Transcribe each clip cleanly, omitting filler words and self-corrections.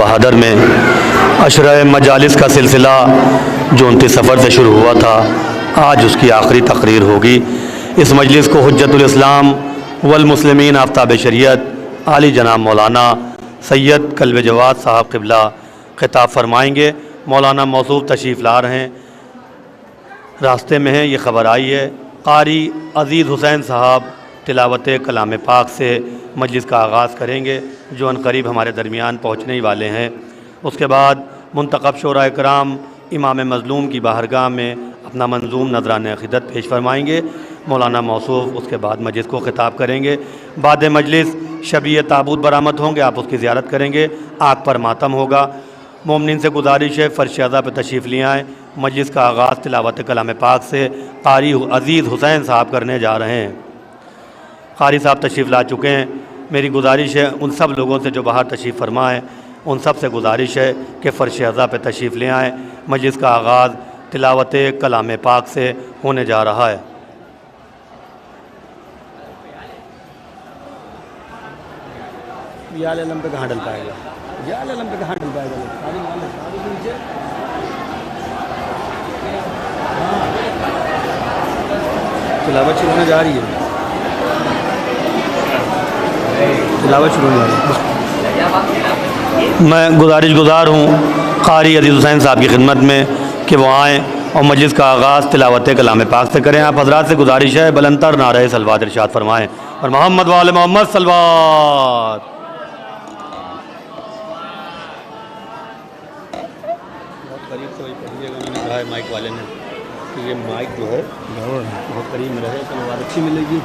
بہادر میں عشرہ مجالس کا سلسلہ جو 29 صفر سے شروع ہوا تھا آج اس کی آخری تقریر ہوگی۔ اس مجلس کو حجت الاسلام والمسلمین آفتاب شریعت عالی جناب مولانا سید کلب جواد صاحب قبلہ خطاب فرمائیں گے۔ مولانا موصوف تشریف لا رہے ہیں، راستے میں ہیں، یہ خبر آئی ہے۔ قاری عزیز حسین صاحب تلاوت کلام پاک سے مجلس کا آغاز کریں گے جو عنقریب ہمارے درمیان پہنچنے ہی والے ہیں۔ اس کے بعد منتخب شورا کرام امام مظلوم کی بارگاہ میں اپنا منظوم نذرانہ عقیدت پیش فرمائیں گے۔ مولانا موصوف اس کے بعد مجلس کو خطاب کریں گے۔ بعد مجلس شبیہ تابوت برآمد ہوں گے، آپ اس کی زیارت کریں گے، آگ پر ماتم ہوگا۔ مومنین سے گزارش ہے فرش اعضا پہ تشریف لے آئیں۔ مجلس کا آغاز تلاوت کلام پاک سے قاری عزیز حسین صاحب کرنے جا رہے ہیں۔ قاری صاحب تشریف لا چکے ہیں۔ میری گزارش ہے ان سب لوگوں سے جو باہر تشریف فرما ہیں، ان سب سے گزارش ہے کہ فرش اعضا پہ تشریف لے آئیں۔ مجلس کا آغاز تلاوت کلام پاک سے ہونے جا رہا ہے۔ یا علم پہ کہاں ڈل پائے گا، یا علم پہ کہاں ڈل پائے گا۔ تلاوت شروع ہونے جا رہی ہے، تلاوت شروع ہونے جا رہی ہے۔ میں گزارش گزار ہوں قاری عزیز حسین صاحب کی خدمت میں کہ وہ آئیں اور مجلس کا آغاز تلاوت کلام پاک سے کریں۔ آپ حضرات سے گزارش ہے بلندتر نعرہ صلوات ارشاد فرمائیں اور محمد وآل محمد صلوات۔ بہت قریب سے وہی پڑھیے گا، انہوں نے کہا ہے مائک والے نے کہ یہ مائک جو ہے بہت قریب میں رہے تو آواز اچھی ملے گی۔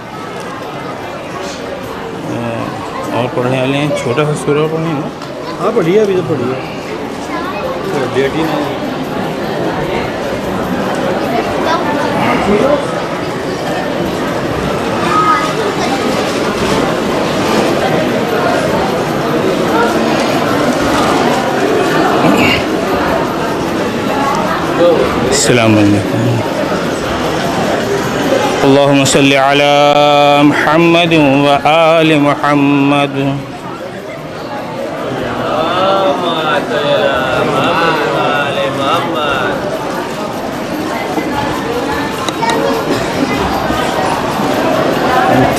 اور پڑھنے والے ہیں چھوٹا سا سورہ پڑھیں نا؟ ہاں پڑھیے، ابھی تو پڑھیے، ڈیٹ ہی نہیں۔ السلام علیکم۔ اللہم صلی علی محمد و آل محمد۔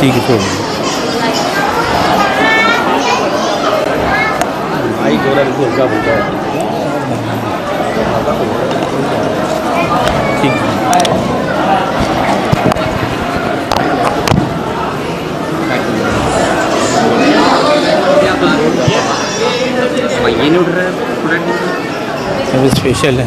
ٹھیک ہے مائک جو ہے اس کا بولتا ہے ٹھیک ہے۔ یہ نہیں اٹھ رہا ہے، اب اسپیشل ہے۔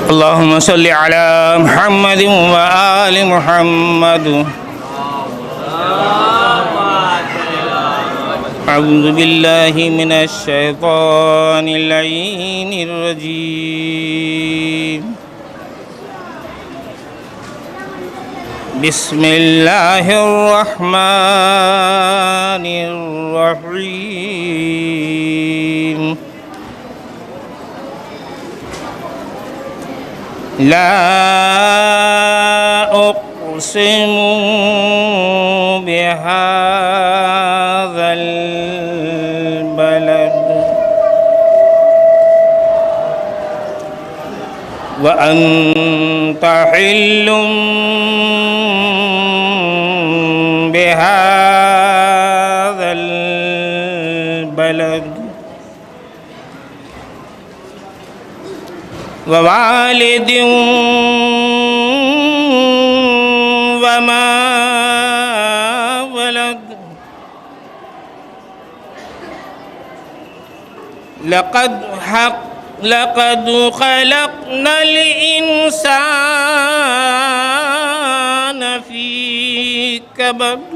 اللہم صلی علی محمد و آل محمد۔ اعوذ باللہ من الشیطان اللعین الرجیم۔ بسم اللہ الرحمن الرحیم۔ لا اقسم بهذا البلد وأنت حل بهذا البلد ووالد وما ولد لقد خلقنا الإنسان في كبد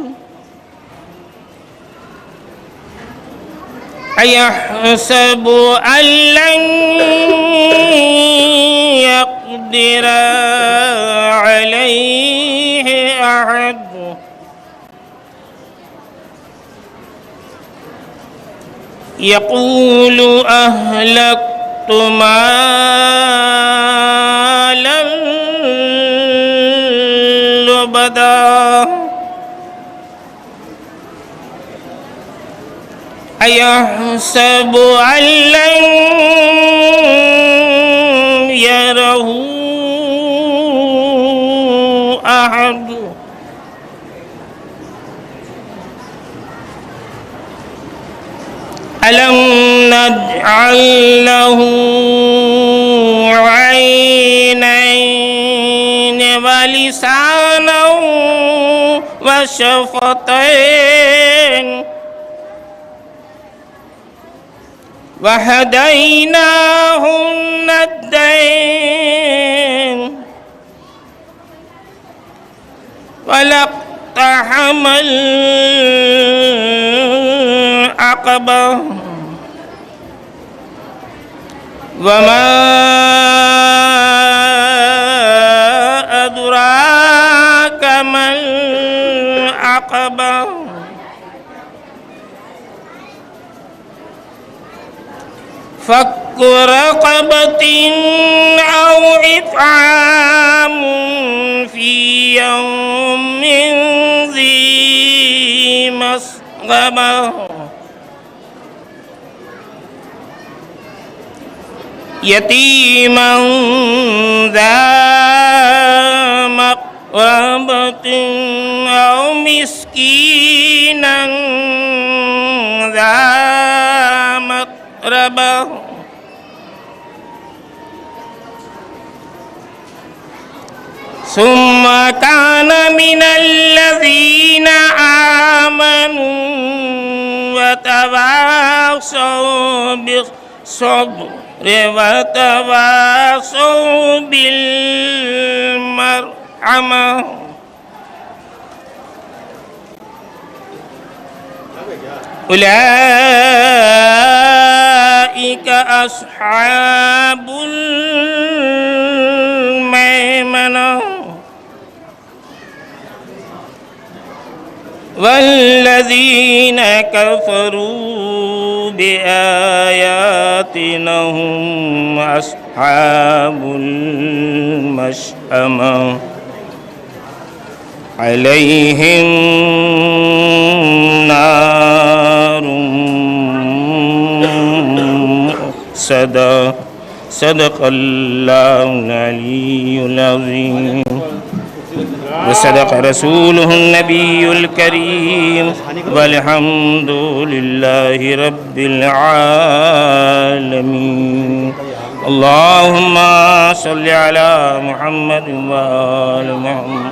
أيحسب أن لن يقدر عليه أحد يقول أهلكت مالا أبدا أيحسب أن لن يره أحد ألم نجعل له عينين ولسانا وشفتين وهديناه النجدين ولقتحم العقبة وما أدراك ما العقبة فك رقبة أو إطعام في يوم ذي مسغبة يتيما ذا مقربة أو مسكينا ذا مقربة ثم كان من الذين آمنوا وتواصوا بالصبر وتواصوا بالمرحمة أولئك أصحاب الميمنة والذين كفروا بآياتنا هم أصحاب المشأمة عليهم نار مؤصدة صدق الله العلي العظيم وصدق رسوله النبي الكريم والحمد لله رب العالمين اللهم صل على محمد وآل محمد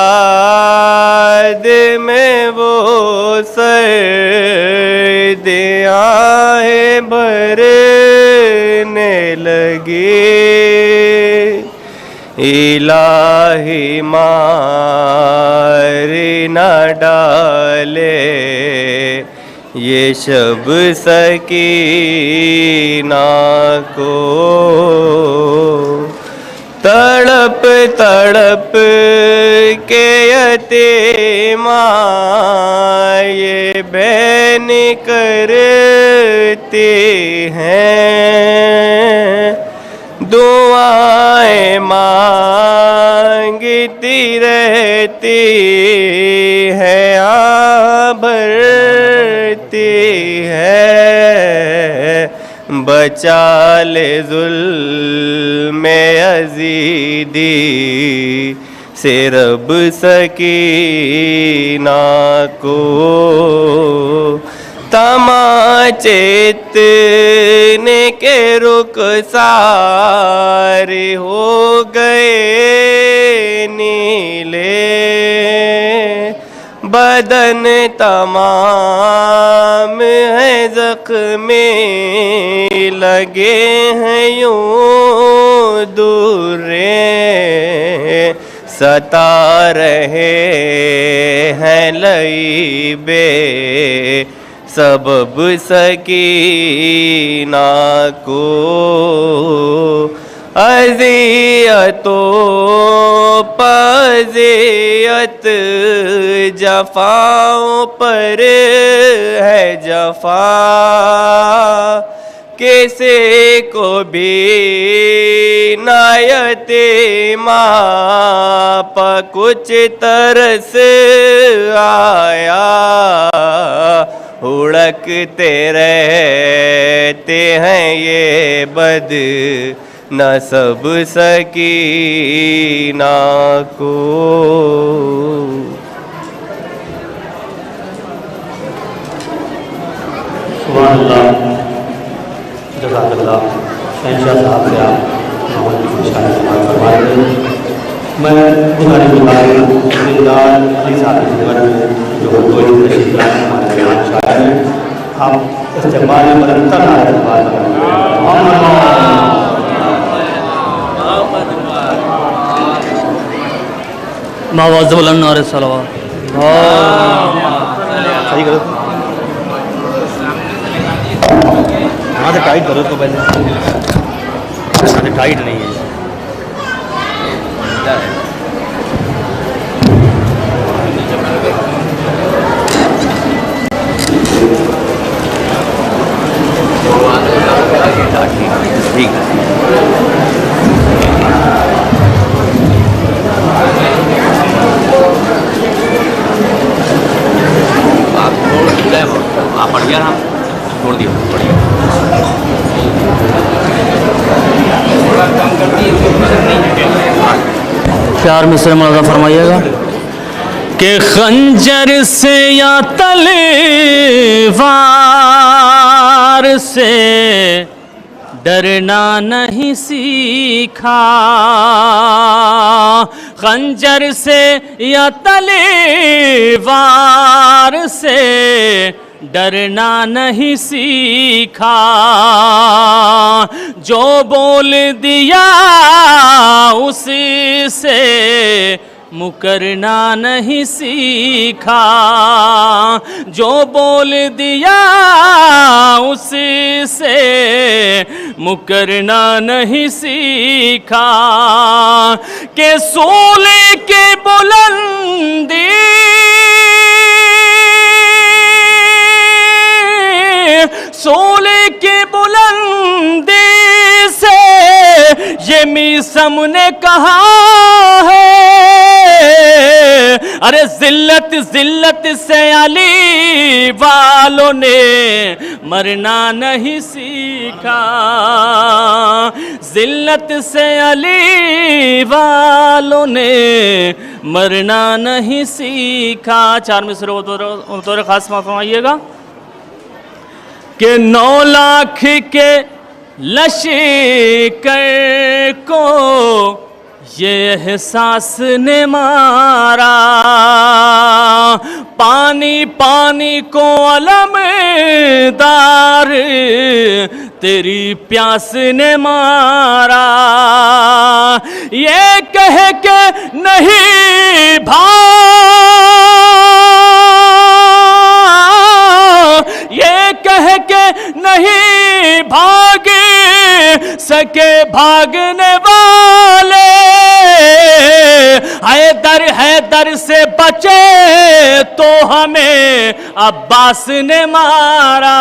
یاد میں وہ سردیاں بھرنے لگی الہی مار نہ ڈالے یہ شب سکینہ کو تڑپ تڑپ کے یتیماں یہ بہن کرتی ہیں دعائیں مانگتی رہتی ہے بھرتی ہے بچا لے ظلم یزیدی سے رب سکینہ کو تماچے اتنے کے رخسار ہو گئے نیلے بدن تمام ہے زخمی لگے ہیں یوں دورے ستا رہے ہیں لعیبے سبب سکینہ کو اذیتوں پذیت جفاؤں پر ہے جفا کسی کو بھی نہ یتیماں پہ کچھ ترس آیا اڑکتے رہتے ہیں یہ بد نصب سکینہ کو سبحان اللہ جزاک اللہ شہنشاہ صاحب سے آپ بہت خوشحالی سماعت فرما رہے ہیں میں گزارش زندار علی صاحب کی خدمت میں جو کوئی تشریف لائے ہمارے بیان شاعر ہیں آپ استقبال میں مرتب نعرہ تکبیر مواز بلند نعرہ صلوات صحیح کرو یہاں سے ٹائٹ کرو اس کو پہلے یہاں سے ٹائٹ نہیں ہے ٹھیک آپ پڑھ گیا ہم چھوڑ دیا بڑھیا پیار میں سے ملازم فرمائیے گا کہ خنجر سے یا تلوار سے ڈرنا نہیں سیکھا خنجر سے یا تلوار سے ڈرنا نہیں سیکھا جو بول دیا اسی سے مکرنا نہیں سیکھا جو بول دیا اسی سے مکرنا نہیں سیکھا کہ سولے کے بلندی سولے کی بلندی سے یہ میثم نے کہا ہے ارے ذلت سے علی والوں نے مرنا نہیں سیکھا ذلت سے علی والوں نے مرنا نہیں سیکھا چار مصرے طور خاص فرمائیے گا کہ 9 لاکھ کے لشکر کو یہ احساس نے مارا، پانی پانی کو علم دار تیری پیاس نے مارا، یہ کہہ کے نہیں یہ کہہ کے نہیں بھاگ سکے بھاگنے والے، حیدر سے بچے تو ہمیں عباس نے مارا،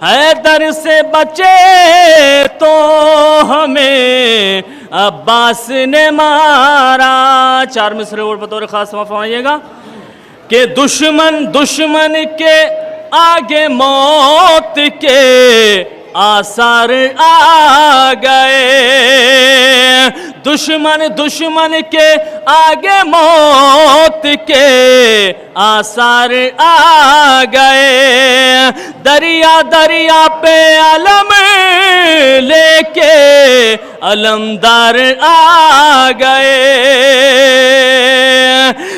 حیدر سے بچے تو ہمیں عباس نے مارا۔ 4 مصرے اور بطور خاص سما فرمائیے گا کہ دشمن کے آگے موت کے آثار آ گئے، دشمن کے آگے موت کے آثار آ گئے، دریا پہ علم لے کے علمدار آ گئے،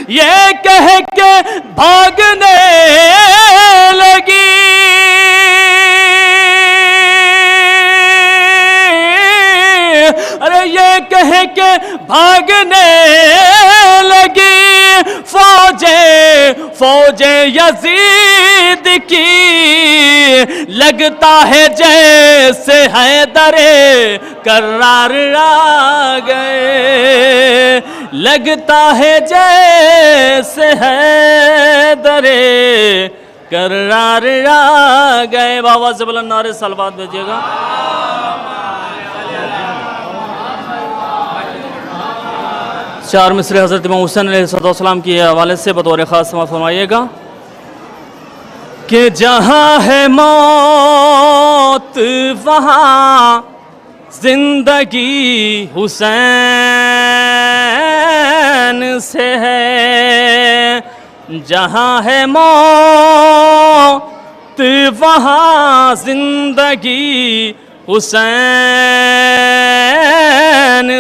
یہ کہہ کے بھاگنے لگی ارے یہ کہہ کے بھاگنے لگی فوج یزید کی، لگتا ہے جیسے حیدر کرار آ گئے، لگتا ہے جیسے حیدر کرار آ گئے۔ بابا سے بلند نعرے صلوات بھیجیے گا۔ 4 مصرے حضرت امام حسین علیہ السلام کی حوالے سے بطور خاص سماعت فرمائیے گا کہ جہاں ہے موت وہاں زندگی حسین سے ہے، جہاں ہے موت وہاں زندگی حسین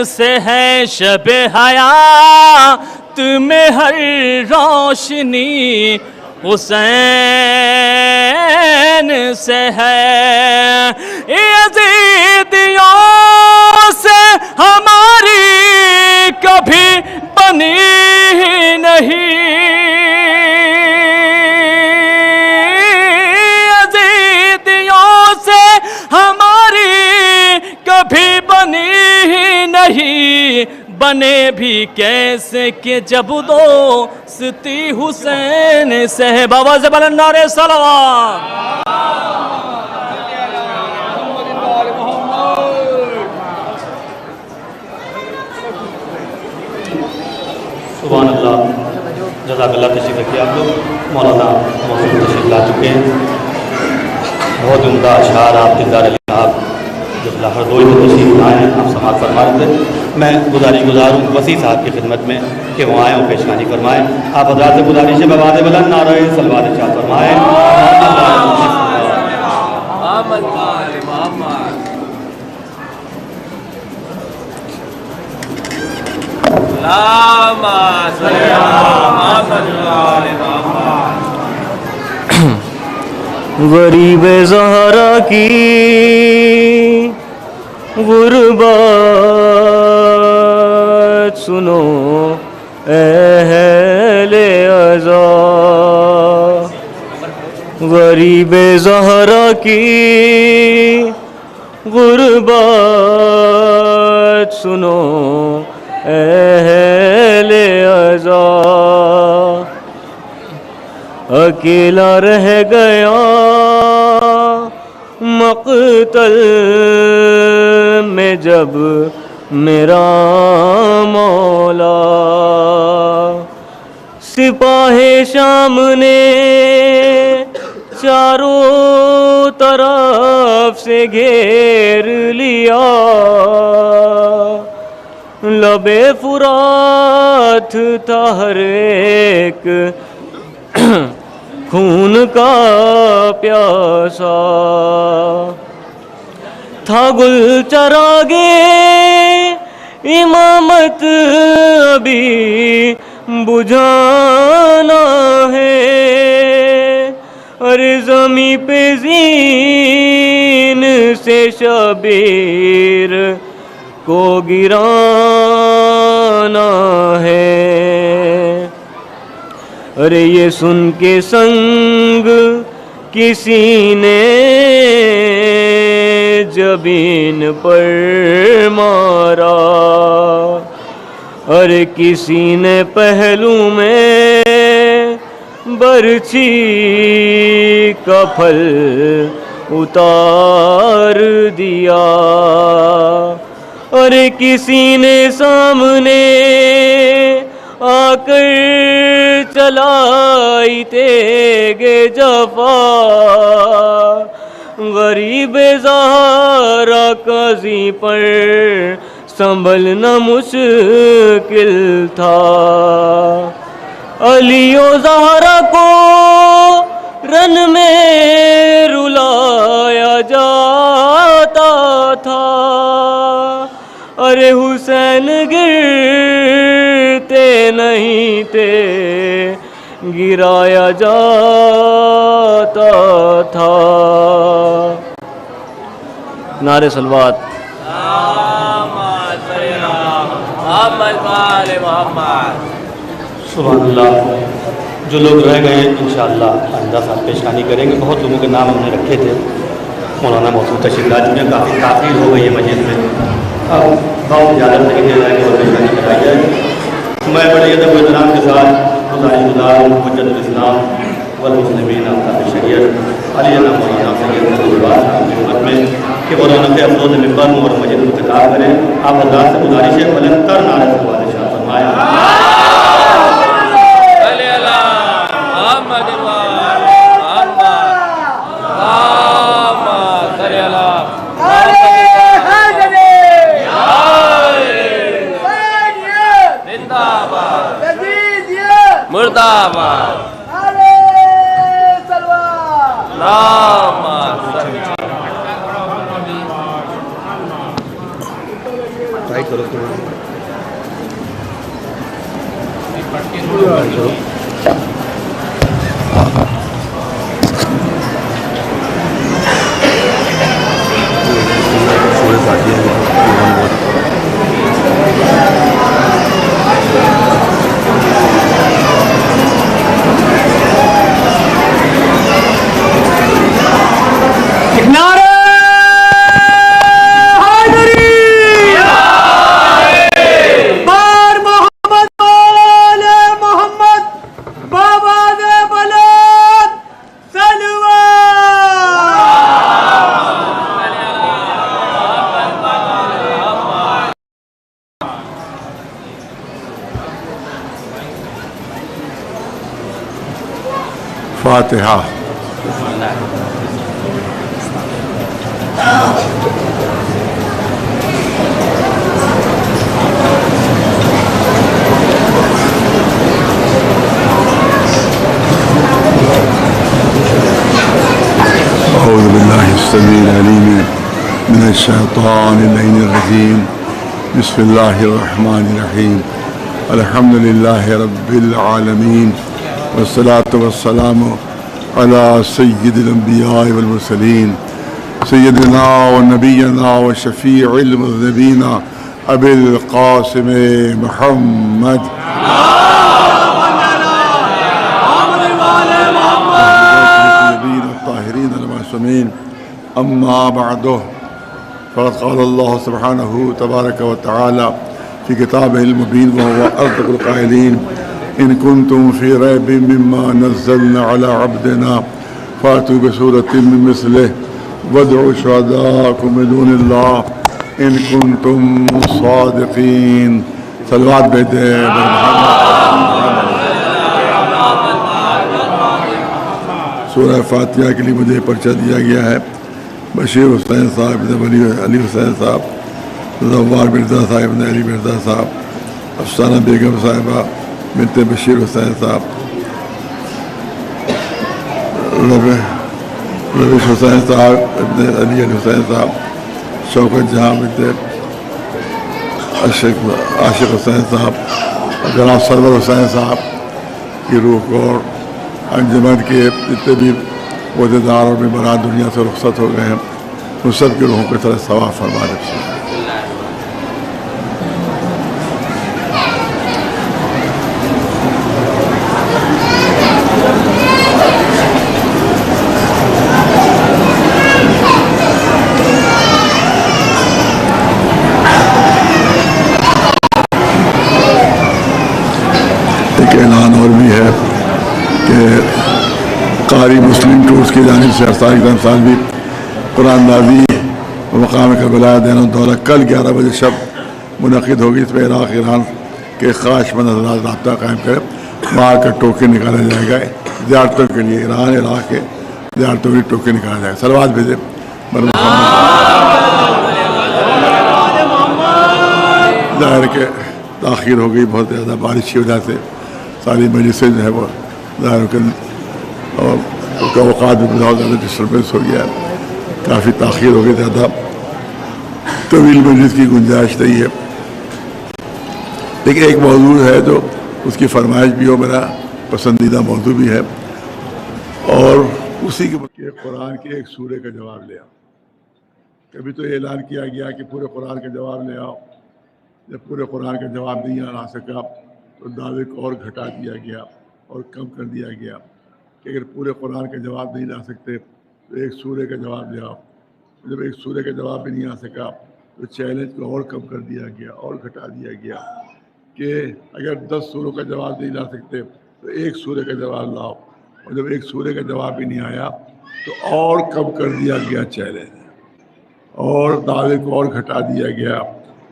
سے ہے، شب حیات میں ہر روشنی حسین سے ہے، یزیدیوں سے ہماری کبھی بنی ہی نہیں، یزیدیوں سے ہماری کبھی بنی ہی نہیں، بنے بھی کیسے کہ جب دوستی حسین سے ہے۔ بابا سے بلند نعرے صلوات۔ سبحان اللہ، جزاک اللہ، تشریف رکھیے آپ لوگ۔ مولانا محسن تشریف لا چکے ہیں، بہت عمدہ اشعار آپ دلدار علی صاحب جو لاہور دوئی میں تشریف لائے ہیں، آپ سماعت فرما رہے تھے۔ میں گزاروں وسیع صاحب کی خدمت میں کہ وہ آئیں اور پیشکانی فرمائیں۔ آپ حضرات سے گزارش ہے بباد بلند نعرہ صلوات ارشاد فرمائیں۔ غریب زہرا کی غربت سنو اہل عزا، غریب زہرا کی غربت سنو اہل عزا، اکیلا رہ گیا مقتل میں جب میرا مولا، سپاہ شام نے چاروں طرف سے گھیر لیا، لب فرات تھا ہر ایک خون کا پیاسا، تھا گل چراغے امامت ابھی بجھانا ہے، اور زمیں پہ زین سے شبیر کو گرانا ہے۔ ارے یہ سن کے سنگ کسی نے جبین پر مارا، اور کسی نے پہلو میں برچھی کا پھل اتار دیا، اور کسی نے سامنے آ کر چلائی تیغ جفا، غریب زہرا قاضی پر سنبھلنا مشکل تھا۔ علی و زہرا کو رن میں رلایا جاتا تھا، ارے حسین گرتے نہیں تھے، گرایا جاتا تھا۔ نعرے صلوات۔ سبحان اللہ۔ جو لوگ رہ گئے انشاءاللہ آئندہ سال پیشانی کریں گے۔ بہت لوگوں کے نام ہم نے رکھے تھے، مولانا محسود تشریف لا چکے ہیں، کافی تاخیر ہو گئی ہے مسجد میں، اب بہت زیادہ نہیں دے رہا ہے کہ وہ پیشانی کرائی جائے۔ میں بڑے ادب و احترام کے ساتھ گزارش گزار ہوں حجت الاسلام والمسلمین آفتاب شریعت علی جناب مولانا سید نصراللہ صاحب کی خدمت میں کہ وہ رونق افروز ممبر ہوں اور مسجد کو خطاب کریں۔ آپ حضرات سے گزارش ہے بلندتر نعرہ صلوات ارشاد فرمائیں۔ مرداباد فاتحہ۔ اعوذ باللہ السمیع العلیم من الشیطان اللعین الرجیم، بسم اللہ الرحمن الرحیم، الحمد للہ رب العالمین، والصلاة والسلام على سید الانبیاء والمرسلین، سیدنا و نبینا و شفیع المذنبین ابی القاسم محمد الطاہرین المعصومین، اما بعد، فقد قال اللہ سبحانہ تبارک و تعالی فی کتابہ المبین وهو اصدق القائلین، ان کنتم فی ریب مما نزلنا علی عبدنا فاتوا بسورۃ من مثلہ وادعوا شہداءکم من دون اللہ ان کنتم صادقین۔ صلوات بھیجے سورہ فاتحہ کے لیے مجھے پرچہ دیا گیا ہے۔ بشیر حسین صاحب نے علی حسین صاحب، زوار مرزا صاحب نے علی مرزا صاحب، افسانہ بیگم صاحبہ بنت بشیر حسین صاحب، رویش حسین صاحب ابن علی حسین صاحب، شوکت جہاں بنت عاشق حسین صاحب جناب سرور حسین صاحب کی روح کو اور انجمن کے جتنے بھی عہدیدار اور ممبران دنیا سے رخصت ہو گئے ہیں ان سب کی روحوں کو طرح ثواب فرما رکھیے. ایک اعلان اور بھی ہے کہ قاری مسلم ٹورز کی جانب سے افطار کی سال بھی قرآن نازی و مقام کربلا دین الدولہ کل 11 بجے شب منعقد ہوگی. اس میں عراق ایران کے خواہش مند حضرات رابطہ قائم کرے. وہاں کا ٹوکن نکالا جائے گا زیارتوں کے لیے. ایران عراق کے زیارتوں کے لیے ٹوکن نکالا جائے گا. صلوات بھیجے ظاہر کہ تاخیر ہو گئی بہت زیادہ بارش کی وجہ سے ساری مجلسیں جو ہے وہ ظاہر کر اور اس کا اوقات بھی بہت زیادہ ڈسٹربینس ہو گیا. کافی تاخیر ہو گئی. زیادہ طویل مجلس کی گنجائش نہیں ہے. لیکن ایک موضوع ہے جو اس کی فرمائش بھی ہو, میرا پسندیدہ موضوع بھی ہے, اور اسی کے قرآن کے ایک سورے کا جواب لے آؤ. کبھی تو اعلان کیا گیا کہ پورے قرآن کا جواب لے آؤ. جب پورے قرآن کا جواب نہیں آ سکا تو دعوے کو اور گھٹا دیا گیا اور کم کر دیا گیا کہ اگر پورے قرآن کا جواب نہیں لا سکتے تو ایک سورے کا جواب لے آؤ. جب ایک سورے کا جواب بھی نہیں آ سکا تو چیلنج کو اور کم کر دیا گیا اور گھٹا دیا گیا کہ اگر 10 سوروں کا جواب نہیں لا سکتے تو ایک سورے کا جواب لاؤ. اور جب ایک سورے کا جواب بھی نہیں آیا تو اور کم کر دیا گیا چیلنج, اور دعوے کو اور گھٹا دیا گیا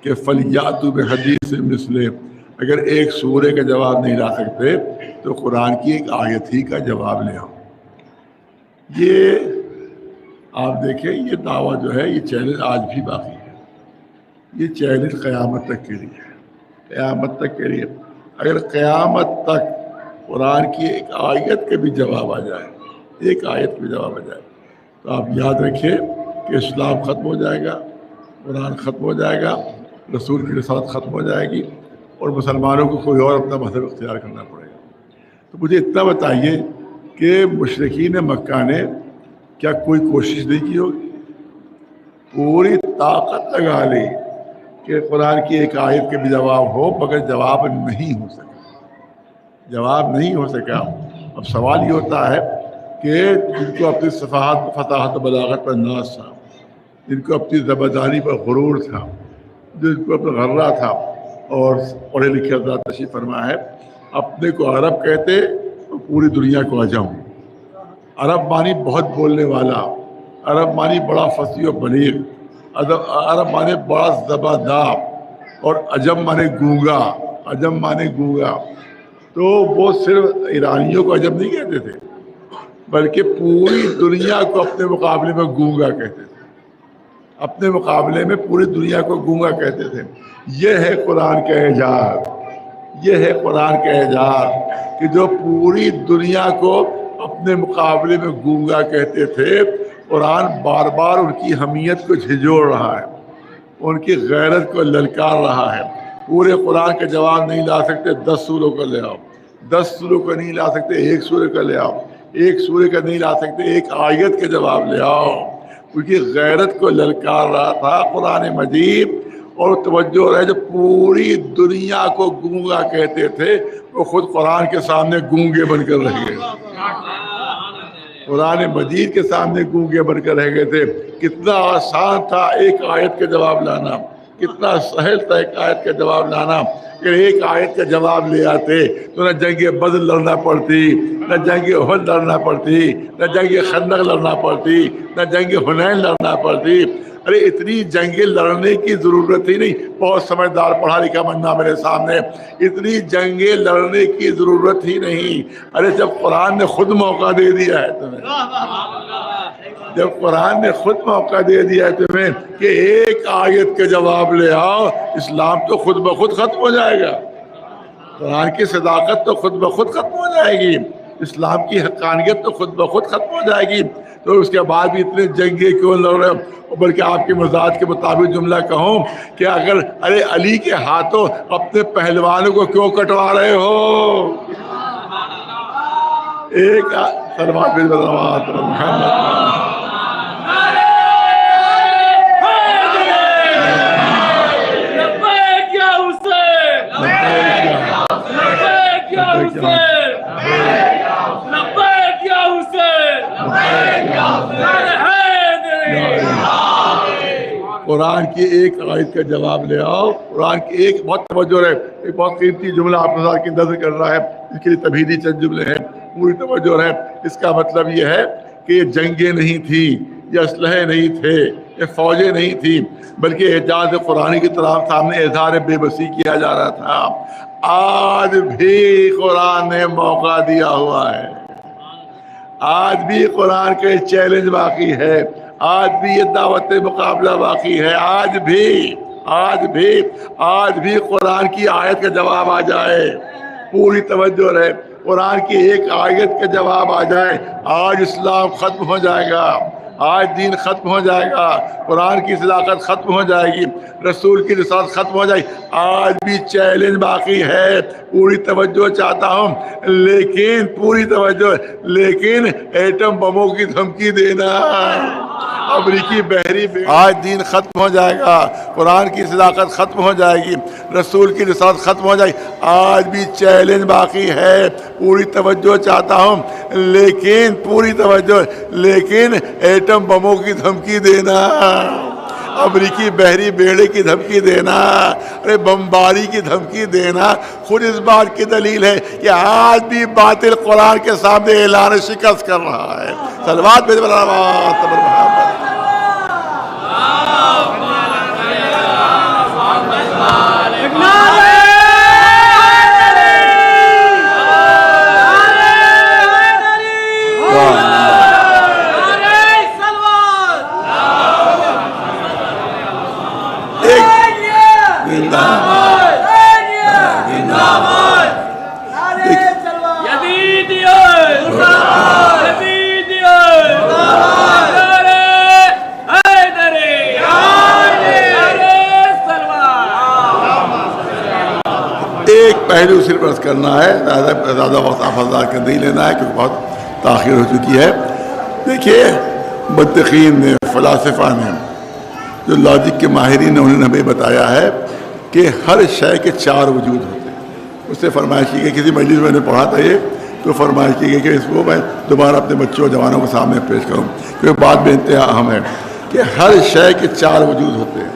کہ فَلْيَأْتُوا بِحَدِيثٍ مِثْلِهِ. اگر ایک سورے کا جواب نہیں لا سکتے تو قرآن کی ایک آیت ہی کا جواب لے آؤ. یہ آپ دیکھیں, یہ دعویٰ جو ہے یہ چیلنج آج بھی باقی ہے. یہ چیلنج قیامت تک کے لیے ہے, قیامت تک کے لیے. اگر قیامت تک قرآن کی ایک آیت کا بھی جواب آ جائے, ایک آیت کا بھی جواب آ جائے, تو آپ یاد رکھیں کہ اسلام ختم ہو جائے گا, قرآن ختم ہو جائے گا, رسول کی رسالت ختم ہو جائے گی, اور مسلمانوں کو کوئی اور اپنا مذہب اختیار کرنا پڑے گا. تو مجھے اتنا بتائیے کہ مشرکین مکہ نے کیا کوئی کوشش نہیں کی ہوگی؟ پوری طاقت لگا لی کہ قرآن کی ایک آیت کے بھی جواب ہو, مگر جواب نہیں ہو سکا. جواب نہیں ہو سکا. اب سوال یہ ہوتا ہے کہ جن کو اپنی صفحات فصاحت و بلاغت پر ناز تھا, جن کو اپنی زبرداری پر غرور تھا, جن کو اپنا غرہ تھا, اور پڑھے لکھے حضرات تشریف فرما ہے, اپنے کو عرب کہتے تو پوری دنیا کو عجم. عرب مانی بہت بولنے والا, عرب مانی بڑا فصیح و بلیغ, عرب مانے بڑا زبردار, اور عجم مانے گونگا. عجم مانے گونگا. تو وہ صرف ایرانیوں کو عجم نہیں کہتے تھے, بلکہ پوری دنیا کو اپنے مقابلے میں گونگا کہتے تھے. اپنے مقابلے میں پوری دنیا کو گونگا کہتے تھے. یہ ہے قرآن کا اعجاز, یہ ہے قرآن کا اعجاز کہ جو پوری دنیا کو اپنے مقابلے میں گونگا کہتے تھے, قرآن بار بار ان کی حمیت کو جھنجھوڑ رہا ہے, ان کی غیرت کو للکار رہا ہے. پورے قرآن کا جواب نہیں لا سکتے, 10 سوروں کا لے آؤ. 10 سوروں کا نہیں لا سکتے, ایک سورے کا لے آؤ. ایک سورے کا نہیں لا سکتے, ایک آیت کا جواب لے آؤ. کیونکہ غیرت کو للکار رہا تھا قرآن مجید. اور توجہ رہے, جو پوری دنیا کو گونگا کہتے تھے وہ خود قرآن کے سامنے گونگے بن کر رہ گئے. قرآن مجید کے سامنے گونگے بن کر رہ گئے تھے. کتنا آسان تھا ایک آیت کا جواب لانا, کتنا سہل تھا ایک آیت کا جواب لانا. اگر ایک آیت کا جواب لے آتے تو نہ جنگ بدر لڑنا پڑتی, نہ جنگ احد لڑنا پڑتی, نہ جنگ خندق لڑنا پڑتی, نہ جنگ حنین لڑنا پڑتی. ارے اتنی جنگیں لڑنے کی ضرورت ہی نہیں. بہت سمجھدار پڑھا لکھا بندہ میرے سامنے, اتنی جنگیں لڑنے کی ضرورت ہی نہیں. ارے جب قرآن نے خود موقع دے دیا ہے تمہیں, جب قرآن نے خود موقع دے دیا ہے تمہیں کہ ایک آیت کا جواب لے آؤ, اسلام تو خود بخود ختم ہو جائے گا. قرآن کی صداقت تو خود بخود ختم ہو جائے گی. اسلام کی حقانیت تو خود بخود ختم ہو جائے گی. تو اس کے بعد بھی اتنے جنگیں کیوں لڑ رہے ہو؟ بلکہ آپ کے مزاج کے مطابق جملہ کہوں کہ اگر ارے علی کے ہاتھوں اپنے پہلوانوں کو کیوں کٹوا رہے ہو؟ ایک قرآن کی ایک آیت کا جواب لے آؤ. قرآن کی ایک بہت توجہ ہے، ایک بہت قیمتی جملہ آپ کی نظر کر رہا ہے، اس کے لیے تمہیدی چند جملے ہیں، پوری توجہ ہے. اس کا مطلب یہ ہے کہ یہ جنگیں نہیں تھیں، یہ اسلحے نہیں تھے، یہ فوجیں نہیں تھیں، بلکہ اعجاز قرآن کی طرف سامنے اظہار بے بسی کیا جا رہا تھا. آج بھی قرآن نے موقع دیا ہوا ہے، آج بھی قرآن کا یہ چیلنج باقی ہے، آج بھی یہ دعوت مقابلہ باقی ہے. آج بھی قرآن کی آیت کا جواب آ جائے، پوری توجہ رہے، قرآن کی ایک آیت کا جواب آ جائے، آج اسلام ختم ہو جائے گا، آج دین ختم ہو جائے گا، قرآن کی صداقت ختم ہو جائے گی، رسول کی رسالت ختم ہو جائے گی. آج بھی چیلنج باقی ہے، پوری توجہ چاہتا ہوں، لیکن پوری توجہ، لیکن ایٹم بموں کی دھمکی دینا، امریکی بحری آج دین ختم ہو جائے گا، قرآن کی صداقت ختم ہو جائے گی، رسول کی رسالت ختم ہو جائے گی. آج بھی چیلنج باقی ہے، پوری توجہ چاہتا ہوں، لیکن پوری توجہ، لیکن ایٹم بموں کی دھمکی دینا، امریکی بحری بیڑے کی دھمکی دینا، ارے بمباری کی دھمکی دینا، خود اس بات کی دلیل ہے کہ آج بھی باطل قرآن کے سامنے اعلان شکست کر رہا ہے. صلوات بھیج پہلو صرف عرض کرنا ہے، زیادہ وقت آپ حضرات کا نہیں لینا ہے کیونکہ بہت تاخیر ہو چکی ہے. دیکھیے منطقین نے، فلاسفہ نے، جو لاجک کے ماہرین نے، انہوں نے ہمیں بتایا ہے کہ ہر شے کے چار وجود ہوتے ہیں. اس سے فرمائش کی گئی، کسی مجلس میں نے پڑھا تھا یہ، تو فرمائش کی گئی کہ اس کو میں دوبارہ اپنے بچوں اور جوانوں کے سامنے پیش کروں، کیونکہ بات میں انتہا اہم ہے کہ ہر شے کے چار وجود ہوتے ہیں.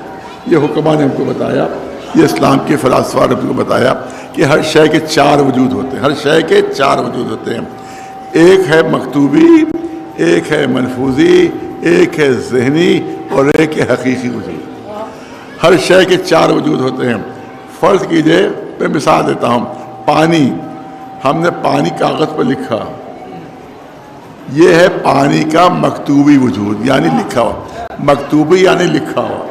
یہ حکماء نے ہم کو بتایا، یہ اسلام کے فلاسفہ نے ہم کو بتایا کہ ہر شے کے چار وجود ہوتے ہیں، ہر شے کے چار وجود ہوتے ہیں. ایک ہے مکتوبی، ایک ہے ملفوظی، ایک ہے ذہنی، اور ایک ہے حقیقی وجود. ہر شے کے چار وجود ہوتے ہیں. فرض کیجئے، میں مثال دیتا ہوں، پانی، ہم نے پانی کاغذ پر لکھا، یہ ہے پانی کا مکتوبی وجود، یعنی لکھا ہوا. مکتوبی یعنی لکھا ہوا،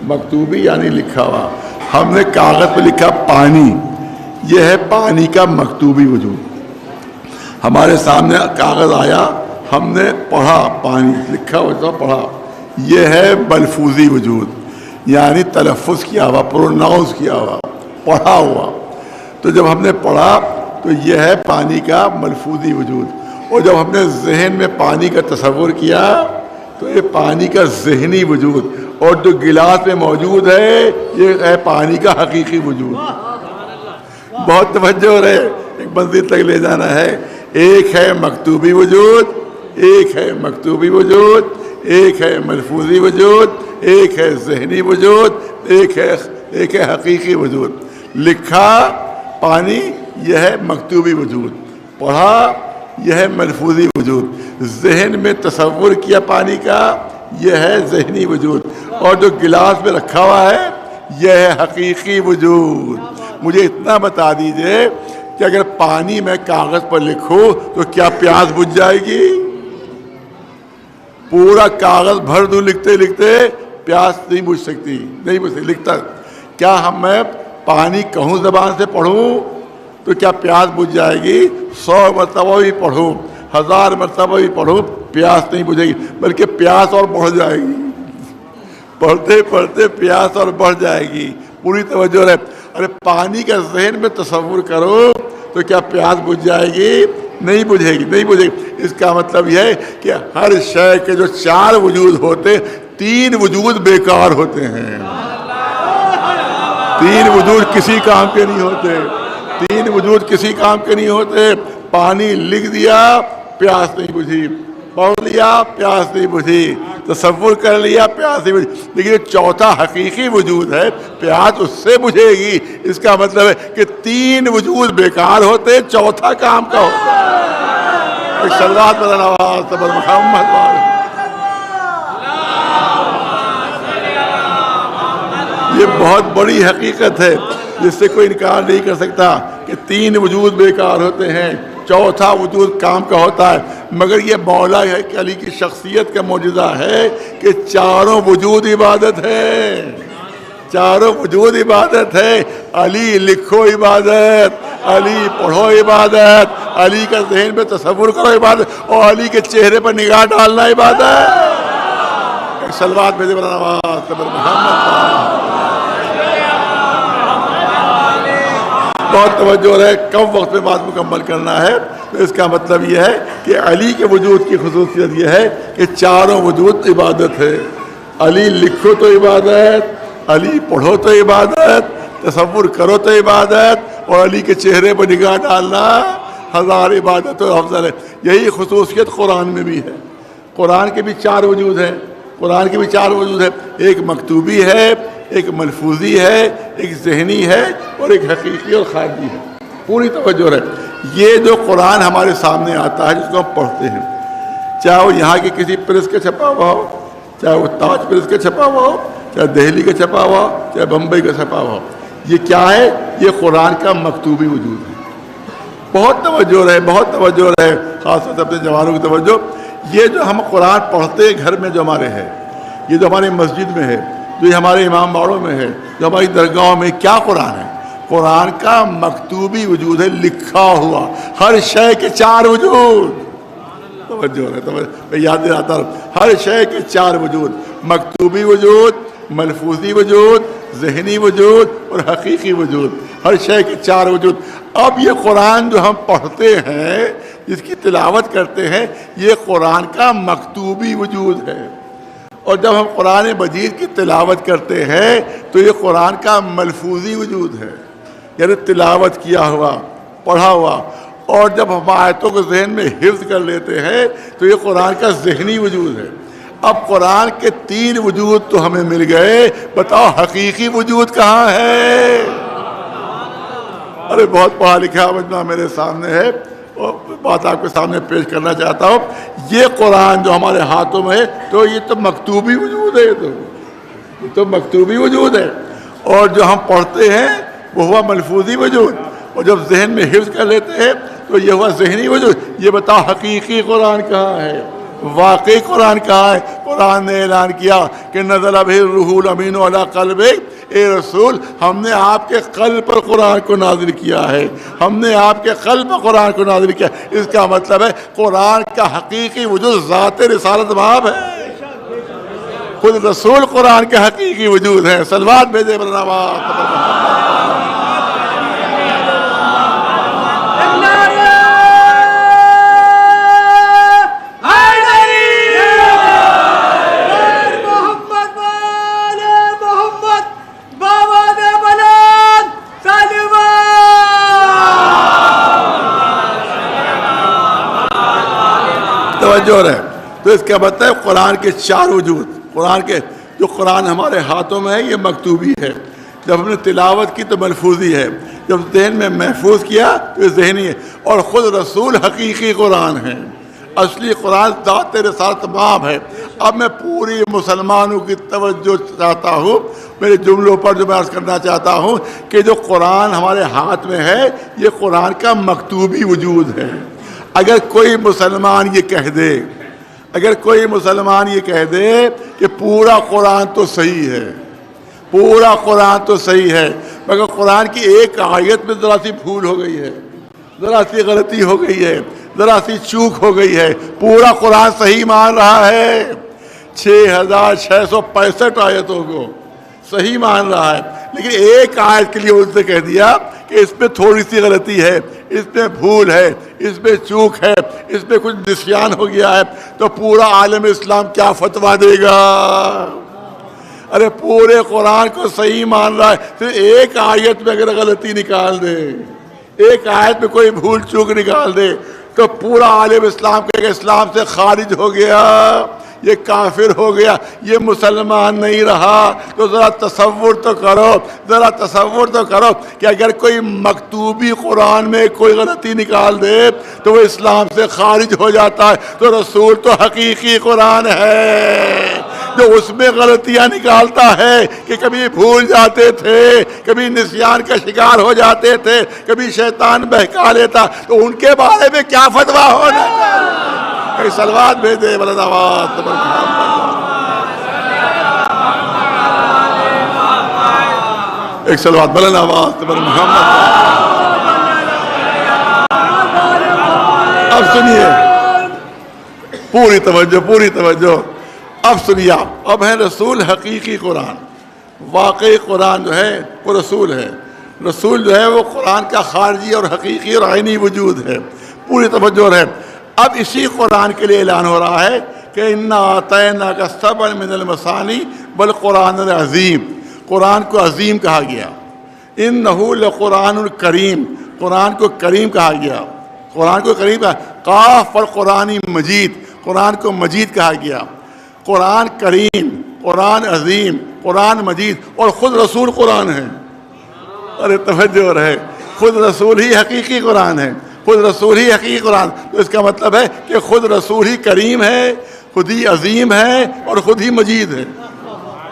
مکتوبی یعنی لکھا ہوا. ہم نے کاغذ پر لکھا پانی، یہ ہے پانی کا مکتوبی وجود. ہمارے سامنے کاغذ آیا، ہم نے پڑھا، پانی لکھا ہوا پڑھا، یہ ہے ملفوظی وجود، یعنی تلفظ کیا ہوا، پروناؤنس کیا ہوا، پڑھا ہوا. تو جب ہم نے پڑھا تو یہ ہے پانی کا ملفوظی وجود. اور جب ہم نے ذہن میں پانی کا تصور کیا تو یہ پانی کا ذہنی وجود. اور جو گلاس میں موجود ہے یہ ہے پانی کا حقیقی وجود. بہت توجہ رہے، ایک منزل تک لے جانا ہے. ایک ہے مکتوبی وجود، ایک ہے مکتوبی وجود، ایک ہے ملفوظی وجود، ایک ہے ذہنی وجود، ایک ہے حقیقی وجود. لکھا پانی، یہ ہے مکتوبی وجود. پڑھا، یہ ہے ملفوظی وجود. ذہن میں تصور کیا پانی کا، یہ ہے ذہنی وجود. اور جو گلاس میں رکھا ہوا ہے یہ ہے حقیقی وجود. مجھے اتنا بتا دیجئے کہ اگر پانی میں کاغذ پر لکھوں تو کیا پیاس بجھ جائے گی؟ پورا کاغذ بھر دوں لکھتے لکھتے، پیاس نہیں بجھ سکتی، نہیں بجھ سکتی لکھتا. کیا میں پانی کہوں زبان سے پڑھوں تو کیا پیاس بجھ جائے گی؟ 100 مرتبہ بھی پڑھوں 1000 مرتبہ بھی پڑھو پیاس نہیں بجھے گی، بلکہ پیاس اور بڑھ جائے گی، پڑھتے پڑھتے پیاس اور بڑھ جائے گی۔ پوری توجہ رہے۔ ارے پانی کا ذہن میں تصور کرو تو کیا پیاس بجھ جائے گی؟ نہیں بجھے گی، نہیں بجھے گی۔ اس کا مطلب یہ ہے کہ ہر شے کے جو 4 وجود ہوتے، 3 وجود بیکار ہوتے ہیں۔ 3 وجود کسی کام کے نہیں ہوتے، 3 وجود کسی کام کے نہیں ہوتے۔ پانی لکھ دیا، پیاس نہیں بجھی، پڑھ لیا، پیاس نہیں بجھی، تصور کر لیا، پیاس نہیں بجھی، لیکن یہ چوتھا حقیقی وجود ہے، پیاس اس سے بجھے گی۔ اس کا مطلب ہے کہ 3 وجود بیکار ہوتے، چوتھا کام کا ہوتا ہے۔ ایک صلوات پر نواز صبر محمد والے۔ یہ بہت بڑی حقیقت ہے جس سے کوئی انکار نہیں کر سکتا کہ 3 وجود بیکار ہوتے ہیں، چوتھا وجود کام کا ہوتا ہے۔ مگر یہ مولا ہے کہ علی کی شخصیت کا معجزہ ہے کہ 4 وجود عبادت ہے، 4 وجود عبادت ہے۔ علی لکھو عبادت، علی پڑھو عبادت، علی کا ذہن میں تصور کرو عبادت، اور علی کے چہرے پر نگاہ ڈالنا عبادت۔ ایک صلوات بھیجے بنا نواز صبر محمد۔ بہت توجہ رہے، کم وقت میں بات مکمل کرنا ہے، تو اس کا مطلب یہ ہے کہ علی کے وجود کی خصوصیت یہ ہے کہ 4 وجود عبادت ہے۔ علی لکھو تو عبادت، علی پڑھو تو عبادت، تصور کرو تو عبادت، اور علی کے چہرے پر نگاہ ڈالنا 1000 عبادتوں افضل ہے۔ یہی خصوصیت قرآن میں بھی ہے۔ قرآن کے بھی 4 وجود ہیں، قرآن کے بھی 4 وجود ہیں، ایک مکتوبی ہے، ایک ملفوظی ہے، ایک ذہنی ہے، اور ایک حقیقی اور خارجی ہے۔ پوری توجہ ہے۔ یہ جو قرآن ہمارے سامنے آتا ہے جس کو ہم پڑھتے ہیں، چاہے وہ یہاں کے کسی پریس کا چھپا ہوا ہو، چاہے وہ تاج پریس کا چھپا ہوا ہو، چاہے دہلی کا چھپا ہوا ہو، چاہے بمبئی کا چھپا ہوا ہو، یہ کیا ہے؟ یہ قرآن کا مکتوبی وجود ہے۔ بہت توجہ رہے، بہت توجہ رہے، خاص طور سے اپنے جوانوں کی توجہ۔ یہ جو ہم قرآن پڑھتے ہیں گھر میں جو ہمارے ہے، یہ جو ہماری مسجد میں ہے، جو ہمارے امام باڑوں میں ہے، جو ہماری درگاہوں میں، کیا قرآن ہے؟ قرآن کا مکتوبی وجود ہے، لکھا ہوا، ہر شے کے 4 وجود۔ توجہ ہے، میں یاد دلاتا ہوں، ہر شے کے 4 وجود، مکتوبی وجود، ملفوظی وجود، ذہنی وجود اور حقیقی وجود، ہر شے کے 4 وجود۔ اب یہ قرآن جو ہم پڑھتے ہیں، جس کی تلاوت کرتے ہیں، یہ قرآن کا مکتوبی وجود ہے۔ اور جب ہم قرآن مجید کی تلاوت کرتے ہیں تو یہ قرآن کا ملفوظی وجود ہے، یعنی تلاوت کیا ہوا، پڑھا ہوا۔ اور جب ہم آیتوں کو ذہن میں حفظ کر لیتے ہیں تو یہ قرآن کا ذہنی وجود ہے۔ اب قرآن کے 3 وجود تو ہمیں مل گئے، بتاؤ حقیقی وجود کہاں ہے؟ ارے بہت پڑھا لکھا مجمع میرے سامنے ہے، اور بات آپ کے سامنے پیش کرنا چاہتا ہوں۔ یہ قرآن جو ہمارے ہاتھوں میں ہے تو یہ تو مکتوبی وجود ہے، یہ تو مکتوبی وجود ہے، اور جو ہم پڑھتے ہیں وہ ہوا ملفوظی وجود، اور جب ذہن میں حفظ کر لیتے ہیں تو یہ ہوا ذہنی وجود۔ یہ بتاؤ حقیقی قرآن کہاں ہے؟ واقعی قرآن کہاں ہے؟ قرآن نے اعلان کیا کہ نزل بہ الروح الامین علی قلبک، اے رسول ہم نے آپ کے قلب پر قرآن کو نازل کیا ہے، ہم نے آپ کے قلب پر قرآن کو نازل کیا۔ اس کا مطلب ہے قرآن کا حقیقی وجود ذات رسالت باب ہے، خود رسول قرآن کا حقیقی وجود ہے۔ صلوات بھیجے برنواز۔ ہے تو اس کا مطلب ہے قرآن کے 4 وجود، قرآن کے جو قرآن ہمارے ہاتھوں میں ہے یہ مکتوبی ہے، جب ہم نے تلاوت کی تو ملفوظی ہے، جب ذہن میں محفوظ کیا تو یہ ذہنی ہے، اور خود رسول حقیقی قرآن ہے، اصلی قرآن ذات رسالت باب ہے۔ اب میں پوری مسلمانوں کی توجہ چاہتا ہوں، میرے جملوں پر جو میں عرض کرنا چاہتا ہوں کہ جو قرآن ہمارے ہاتھ میں ہے یہ قرآن کا مکتوبی وجود ہے۔ اگر کوئی مسلمان یہ کہہ دے، اگر کوئی مسلمان یہ کہہ دے کہ پورا قرآن تو صحیح ہے، پورا قرآن تو صحیح ہے، مگر قرآن کی ایک آیت میں ذرا سی بھول ہو گئی ہے، ذرا سی غلطی ہو گئی ہے، ذرا سی چوک ہو گئی ہے، پورا قرآن صحیح مان رہا ہے، 6665 آیتوں کو صحیح مان رہا ہے، لیکن ایک آیت کے لیے اس نے کہہ دیا کہ اس میں تھوڑی سی غلطی ہے، اس میں بھول ہے، اس میں چوک ہے، اس میں کچھ نسیان ہو گیا ہے، تو پورا عالم اسلام کیا فتویٰ دے گا؟ ارے پورے قرآن کو صحیح مان رہا ہے، پھر ایک آیت میں اگر غلطی نکال دے، ایک آیت میں کوئی بھول چوک نکال دے، تو پورا عالم اسلام کہے کہ اسلام سے خارج ہو گیا، یہ کافر ہو گیا، یہ مسلمان نہیں رہا۔ تو ذرا تصور تو کرو، ذرا تصور تو کرو کہ اگر کوئی مکتوبی قرآن میں کوئی غلطی نکال دے تو وہ اسلام سے خارج ہو جاتا ہے، تو رسول تو حقیقی قرآن ہے جو اس میں غلطیاں نکالتا ہے کہ کبھی بھول جاتے تھے، کبھی نسیان کا شکار ہو جاتے تھے، کبھی شیطان بہکا لیتا، تو ان کے بارے میں کیا فتویٰ ہونا ہے؟ صلوات بھیجے بلند آواز پر ایک صلوات بلند آواز پر محمد۔ اب سنیے، پوری توجہ، پوری توجہ، اب سنیے، اب ہے رسول حقیقی قرآن، واقعی قرآن جو ہے وہ رسول ہے، رسول جو ہے وہ قرآن کا خارجی اور حقیقی اور عینی وجود ہے، پوری توجہ ہے۔ اب اسی قرآن کے لیے اعلان ہو رہا ہے کہ اِنَّا أَعْطَيْنَاكَ سَبْعًا مِنَ الْمَثَانِي بَالْقُرْآنِ الْعَظِيمِ، قرآن کو عظیم کہا گیا، اِنَّهُ لَقُرْآنٌ کریم، قرآن کو کریم کہا گیا، قرآن کو کریم کہا، قاف پر قرآن مجید، قرآن کو مجید کہا گیا، قرآن کریم، قرآن عظیم، قرآن مجید، اور خود رسول قرآن ہے۔ ارے توجہ رہے، خود رسول ہی حقیقی قرآن ہے، خود رسول ہی حقیقی قرآن، تو اس کا مطلب ہے کہ خود رسول ہی کریم ہے، خود ہی عظیم ہے، اور خود ہی مجید ہے۔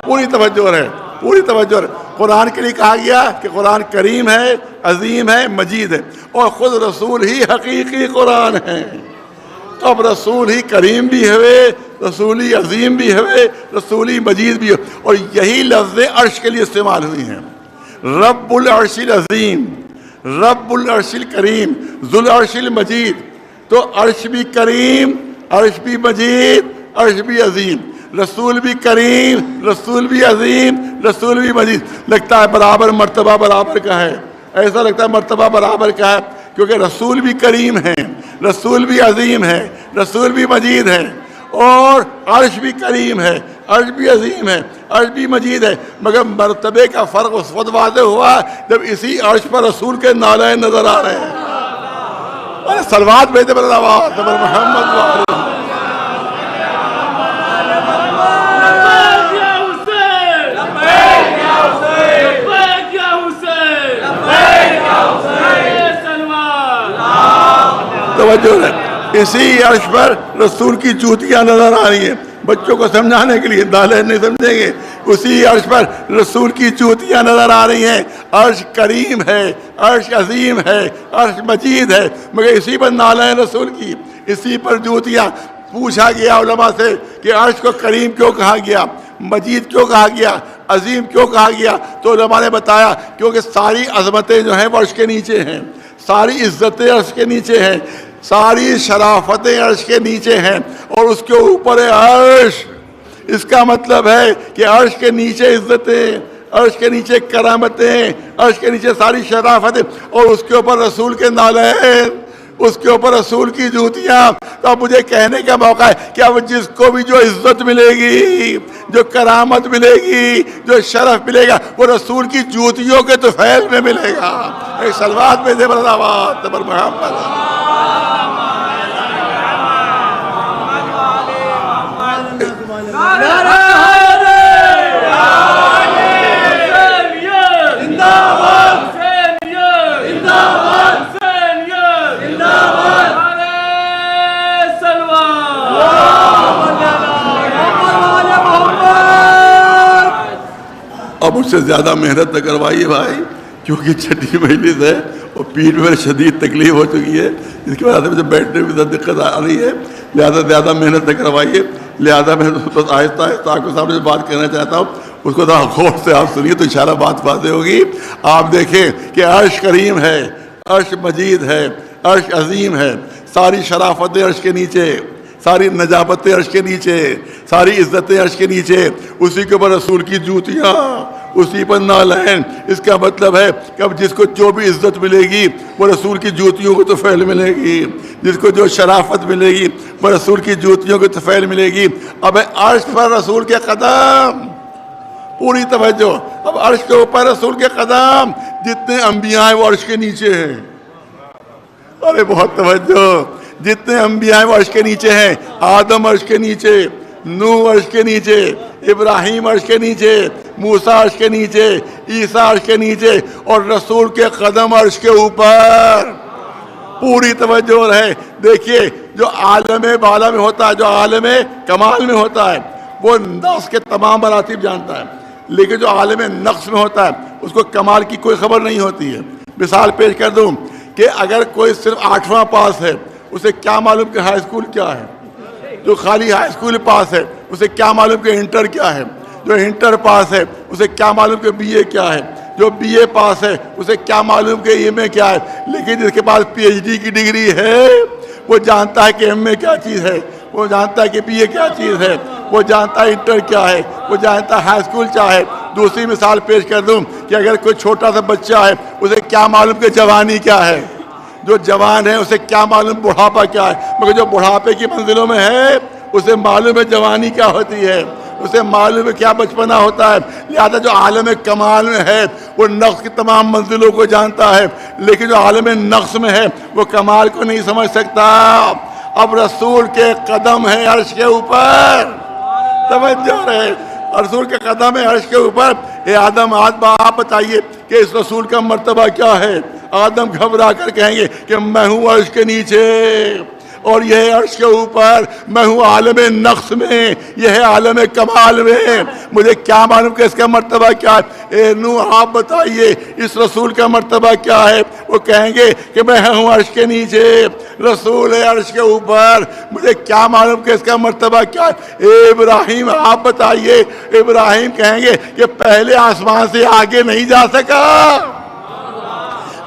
پوری توجہ رہے، پوری توجہ رہے، قرآن کے لیے کہا گیا کہ قرآن کریم ہے، عظیم ہے، مجید ہے، اور خود رسول ہی حقیقی قرآن ہے۔ تو اب رسول ہی کریم بھی ہوئے، رسول ہی عظیم بھی ہوئے، رسول ہی مجید بھی ہوئے، اور یہی لفظ عرش کے لیے استعمال ہوئی ہیں، رب العرش العظیم، رب العرش الکریم، ذو العرش المجید، تو عرش بھی کریم، عرش بھی مجید، عرش بھی عظیم، رسول بھی کریم، رسول بھی عظیم، رسول بھی مجید۔ لگتا ہے برابر مرتبہ برابر کا ہے، ایسا لگتا ہے مرتبہ برابر کا ہے، کیونکہ رسول بھی کریم ہے، رسول بھی عظیم ہے، رسول بھی مجید ہے، اور عرش بھی کریم ہے، عرش بھی عظیم ہے، عرش بھی مجید ہے، مگر مرتبے کا فرق اس وقت واضح ہوا جب اسی عرش پر رسول کے نالے نظر آ رہے ہیں۔ اور صلوات بھیجے بلند آواز پر محمد وآلہ۔ توجہ ہے، اسی عرش پر رسول کی چوتیاں نظر آ رہی ہیں، بچوں کو سمجھانے کے لیے، دالین نہیں سمجھیں گے، اسی عرش پر رسول کی چوتیاں نظر آ رہی ہیں۔ عرش کریم ہے، عرش عظیم ہے، عرش مجید ہے، مگر اسی پر نالین رسول کی، اسی پر جوتیاں۔ پوچھا گیا علماء سے کہ عرش کو کریم کیوں کہا گیا، مجید کیوں کہا گیا، عظیم کیوں کہا گیا، تو علماء نے بتایا کیونکہ ساری عظمتیں جو ہیں وہ عرش کے نیچے ہیں، ساری عزتیں عرش کے نیچے ہیں، ساری شرافتیں عرش کے نیچے ہیں، اور اس کے اوپر ہے عرش۔ اس کا مطلب ہے کہ عرش کے نیچے عزتیں، عرش کے نیچے کرامتیں، عرش کے نیچے ساری شرافتیں، اور اس کے اوپر رسول کے نالین، اس کے اوپر رسول کی جوتیاں۔ تو اب مجھے کہنے کا موقع ہے کہ اب جس کو بھی جو عزت ملے گی، جو کرامت ملے گی، جو شرف ملے گا، وہ رسول کی جوتیوں کے طفیل میں ملے گا۔ ایک صلوات میں دے بلند آواز پر محمد۔ اب اس سے زیادہ محنت نہ کروائیے بھائی، کیونکہ چھٹی مجلس ہے اور پیٹھ میں شدید تکلیف ہو چکی ہے، اس کی وجہ سے مجھے بیٹھنے میں دقت آ رہی ہے، لہٰذا زیادہ محنت نہ کروائیے۔ لہٰذا میں بس آہستہ آہستہ آپ کے سامنے جو بات کہنا چاہتا ہوں اس کو ذرا غور سے آپ سنیے تو انشاءاللہ بات واضح ہوگی۔ آپ دیکھیں کہ عرش کریم ہے، عرش مجید ہے، عرش عظیم ہے، ساری شرافتیں عرش کے نیچے، ساری نجابتیں عرش کے نیچے، ساری عزتیں عرش کے نیچے، اسی کے اوپر رسول کی جوتیاں، اسی پر نالین۔ اس کا مطلب ہے کہ اب جس کو جو بھی عزت ملے گی وہ رسول کی جوتیوں کو طفیل ملے گی، جس کو جو شرافت ملے گی وہ رسول کی جوتیوں کو طفیل ملے گی۔ اب عرش پر رسول کے قدم، پوری توجہ، اب عرش کے اوپر رسول کے قدم، جتنے انبیاء ہیں وہ عرش کے نیچے ہیں۔ ارے بہت توجہ، جتنے انبیاء ہیں وہ عرش کے نیچے ہیں۔ آدم عرش کے نیچے، نوح عرش کے نیچے، ابراہیم عرش کے نیچے، موسیٰ عرش کے نیچے، عیسیٰ عرش کے نیچے، اور رسول کے قدم عرش کے اوپر۔ پوری توجہ رہے۔ دیکھیے جو عالم بالا میں ہوتا ہے، جو عالم کمال میں ہوتا ہے، وہ نقص کے تمام مراتب جانتا ہے، لیکن جو عالم نقص میں ہوتا ہے اس کو کمال کی کوئی خبر نہیں ہوتی ہے۔ مثال پیش کر دوں کہ اگر کوئی صرف 8واں پاس ہے، اسے کیا معلوم کہ ہائی اسکول کیا ہے؟ جو خالی ہائی اسکول پاس ہے اسے کیا معلوم کہ انٹر کیا ہے؟ جو انٹر پاس ہے اسے کیا معلوم کہ بی اے کیا ہے؟ جو بی اے پاس ہے اسے کیا معلوم کہ ایم اے کیا ہے؟ لیکن جس کے پاس پی ایچ ڈی کی ڈگری ہے وہ جانتا ہے کہ ایم اے کیا چیز ہے، وہ جانتا ہے کہ بی اے کیا چیز ہے، وہ جانتا ہے انٹر کیا ہے، وہ جانتا ہے ہائی اسکول کیا ہے۔ دوسری مثال پیش کر دوں کہ اگر کوئی چھوٹا سا بچہ ہے اسے کیا معلوم کہ جوانی کیا ہے؟ جو جوان ہے اسے کیا معلوم بڑھاپا کیا ہے؟ مگر جو بڑھاپے کی منزلوں میں ہے اسے معلوم ہے جوانی کیا ہوتی ہے، اسے معلوم ہے کیا بچپنا ہوتا ہے۔ لہذا جو عالم کمال میں ہے وہ نقص کی تمام منزلوں کو جانتا ہے، لیکن جو عالم نقص میں ہے وہ کمال کو نہیں سمجھ سکتا۔ اب رسول کے قدم ہے عرش کے اوپر، توجہ رہے، رسول کے قدم ہے عرش کے اوپر۔ اے آدم آپ بتائیے کہ اس رسول کا مرتبہ کیا ہے؟ آدم گھبرا کر کہیں گے کہ میں ہوں عرش کے نیچے اور یہ ہے عرش کے اوپر، میں ہوں عالم نقص میں، یہ ہے عالم کمال میں، مجھے کیا معلوم کہ اس کا مرتبہ کیا ہے؟ اے نوح آپ بتائیے اس رسول کا مرتبہ کیا ہے؟ وہ کہیں گے کہ میں ہوں عرش کے نیچے، رسول ہے عرش کے اوپر، مجھے کیا معلوم کہ اس کا مرتبہ کیا ہے؟ اے ابراہیم آپ بتائیے، ابراہیم کہیں گے کہ پہلے آسمان سے آگے نہیں جا سکا،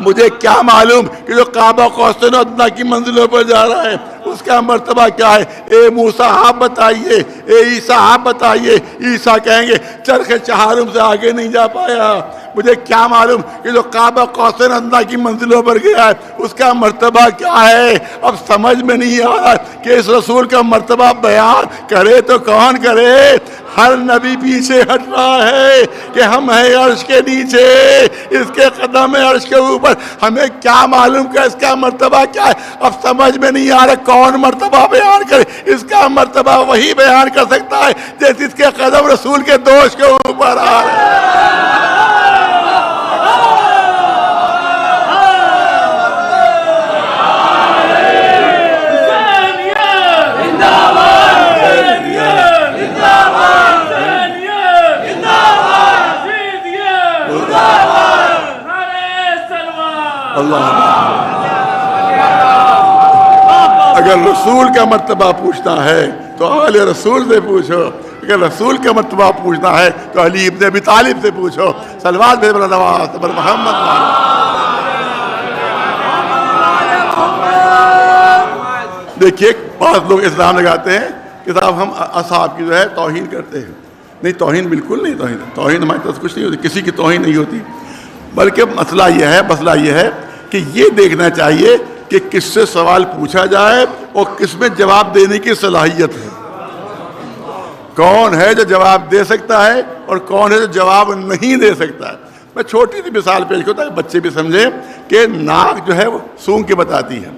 مجھے کیا معلوم کہ جو کعبہ قوسین ادنیٰ کی منزلوں پر جا رہا ہے اس کا مرتبہ کیا ہے؟ اے موسیٰ آپ بتائیے، اے عیسیٰ آپ بتائیے۔ عیسیٰ کہیں گے چرخ چہارم سے آگے نہیں جا پایا، مجھے کیا معلوم کہ جو کعبہ قوسین ادنیٰ کی منزلوں پر گیا ہے اس کا مرتبہ کیا ہے؟ اب سمجھ میں نہیں آ رہا کہ اس رسول کا مرتبہ بیان کرے تو کون کرے؟ ہر نبی پیچھے ہٹ رہا ہے کہ ہم ہیں عرش کے نیچے، اس کے قدم ہے عرش کے اوپر، ہمیں کیا معلوم کہ اس کا مرتبہ کیا ہے؟ اب سمجھ میں نہیں آ رہا کون مرتبہ بیان کرے؟ اس کا مرتبہ وہی بیان کر سکتا ہے جیسے اس کے قدم رسول کے دوش کے اوپر آ رہے ہیں۔ اگر رسول کا مرتبہ پوچھنا ہے تو آل رسول سے پوچھو، اگر رسول کا مرتبہ پوچھنا ہے تو علی ابن ابی طالب سے پوچھو۔ صلوات بھیج نواز پر محمد۔ دیکھیے بعض لوگ الزام لگاتے ہیں کہ صاحب ہم اصحاب کی جو ہے توہین کرتے ہیں۔ نہیں، توہین بالکل نہیں، توہین ہماری طرف کچھ نہیں ہوتی، کسی کی توہین نہیں ہوتی، بلکہ مسئلہ یہ ہے کہ یہ دیکھنا چاہیے کہ کس سے سوال پوچھا جائے اور کس میں جواب دینے کی صلاحیت ہے، کون ہے جو جواب دے سکتا ہے اور کون ہے جو جواب نہیں دے سکتا ہے۔ میں چھوٹی سی مثال پیش کرتا ہوں بچے بھی سمجھیں کہ ناک جو ہے وہ سونگھ کے بتاتی ہے،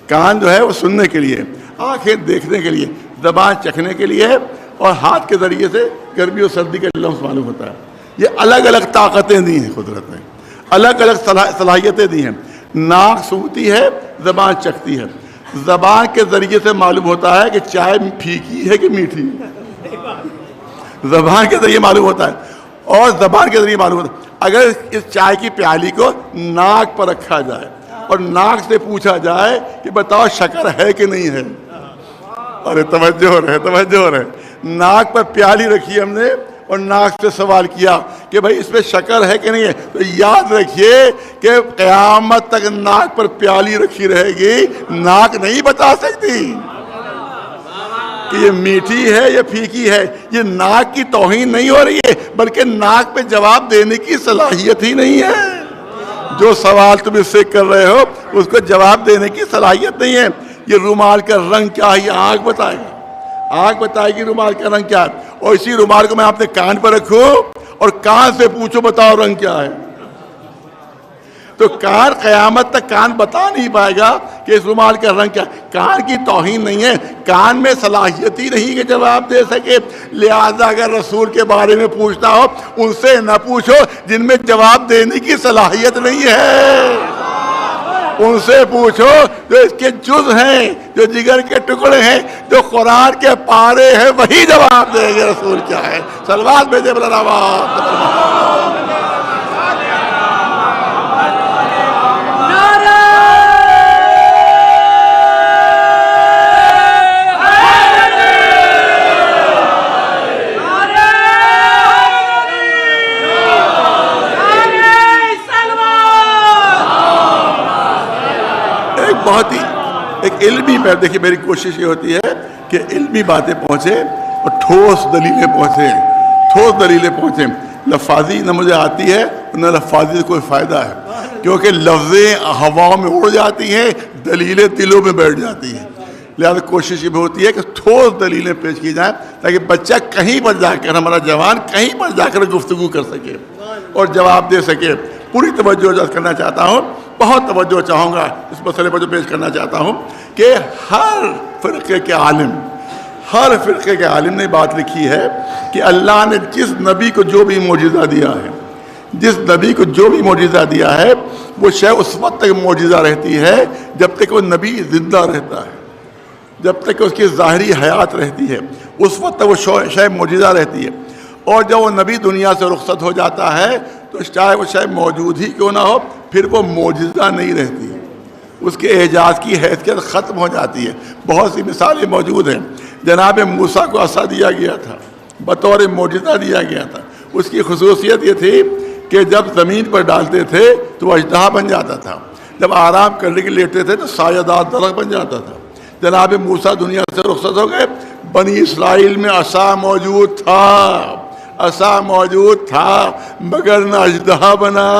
کان جو ہے وہ سننے کے لیے، آنکھیں دیکھنے کے لیے، زبان چکھنے کے لیے، اور ہاتھ کے ذریعے سے گرمی اور سردی کا لمس معلوم ہوتا ہے۔ یہ الگ الگ طاقتیں دی ہیں قدرت نے، الگ الگ صلاحیتیں دی ہیں۔ ناک سونگھتی ہے، زبان چکھتی ہے، زبان کے ذریعے سے معلوم ہوتا ہے کہ چائے پھیکی ہے کہ میٹھی ہے، زبان کے ذریعے معلوم ہوتا ہے، اور زبان کے ذریعے معلوم ہوتا ہے۔ اگر اس چائے کی پیالی کو ناک پر رکھا جائے اور ناک سے پوچھا جائے کہ بتاؤ شکر ہے کہ نہیں ہے، ارے توجہ رہے، ناک پر پیالی رکھی ہم نے اور ناک سے سوال کیا کہ بھائی اس پہ شکر ہے کہ نہیں ہے، تو یاد رکھیے کہ قیامت تک ناک پر پیالی رکھی رہے گی، ناک نہیں بتا سکتی کہ یہ میٹھی ہے یا پھیکی ہے۔ یہ ناک کی توہین نہیں ہو رہی ہے، بلکہ ناک پہ جواب دینے کی صلاحیت ہی نہیں ہے۔ جو سوال تم اس سے کر رہے ہو اس کو جواب دینے کی صلاحیت نہیں ہے۔ یہ رومال کا رنگ کیا ہے، یہ آنکھ بتائے گا، آنکھ بتائے گی رومال کا رنگ کیا ہے۔ اور اسی رومال کو میں اپنے کان پر رکھوں اور کان سے پوچھو بتاؤ رنگ کیا ہے، تو کان قیامت تک کان بتا نہیں پائے گا کہ اس رومال کا رنگ کیا ہے۔ کان کی توہین نہیں ہے، کان میں صلاحیت ہی نہیں کہ جواب دے سکے۔ لہذا اگر رسول کے بارے میں پوچھنا ہو ان سے نہ پوچھو جن میں جواب دینے کی صلاحیت نہیں ہے، ان سے پوچھو جو اس کے جز ہیں، جو جگر کے ٹکڑے ہیں، جو قرآن کے پارے ہیں، وہی جواب دیں گے رسول کیا ہے۔ صلوات بھیجے بلند بہت ہی ایک علمی میں دیکھیے میری کوشش یہ ہوتی ہے کہ علمی باتیں پہنچے اور ٹھوس دلیلیں پہنچیں، ٹھوس دلیلیں پہنچیں۔ لفاظی نہ مجھے آتی ہے نہ لفاظی سے کوئی فائدہ ہے، کیونکہ لفظیں ہوا میں اڑ جاتی ہیں، دلیلیں دلوں میں بیٹھ جاتی ہیں۔ لہذا کوشش یہ بھی ہوتی ہے کہ ٹھوس دلیلیں پیش کی جائیں تاکہ بچہ کہیں پر جا کر، ہمارا جوان کہیں پر جا کر گفتگو کر سکے اور جواب دے سکے۔ پوری توجہ کرنا چاہتا ہوں، بہت توجہ چاہوں گا اس مسئلے پر جو پیش کرنا چاہتا ہوں کہ ہر فرقے کے عالم نے بات لکھی ہے کہ اللہ نے جس نبی کو جو بھی معجزہ دیا ہے، جس نبی کو جو بھی معجزہ دیا ہے، وہ شے اس وقت تک معجزہ رہتی ہے جب تک وہ نبی زندہ رہتا ہے، جب تک اس کی ظاہری حیات رہتی ہے، اس وقت تک وہ شے معجزہ رہتی ہے۔ اور جب وہ نبی دنیا سے رخصت ہو جاتا ہے تو چاہے وہ شے موجود ہی کیوں نہ ہو، پھر وہ معجزہ نہیں رہتی، اس کے اعجاز کی حیثیت ختم ہو جاتی ہے۔ بہت سی مثالیں موجود ہیں۔ جناب موسیٰ کو عصا دیا گیا تھا، بطور معجزہ دیا گیا تھا۔ اس کی خصوصیت یہ تھی کہ جب زمین پر ڈالتے تھے تو وہ اژدہا بن جاتا تھا، جب آرام کرنے کے لیے لیٹتے تھے تو سایہ دار درخت بن جاتا تھا۔ جناب موسیٰ دنیا سے رخصت ہو گئے، بنی اسرائیل میں عصا موجود تھا، عصا موجود تھا، مگر نہ اژدہا بنا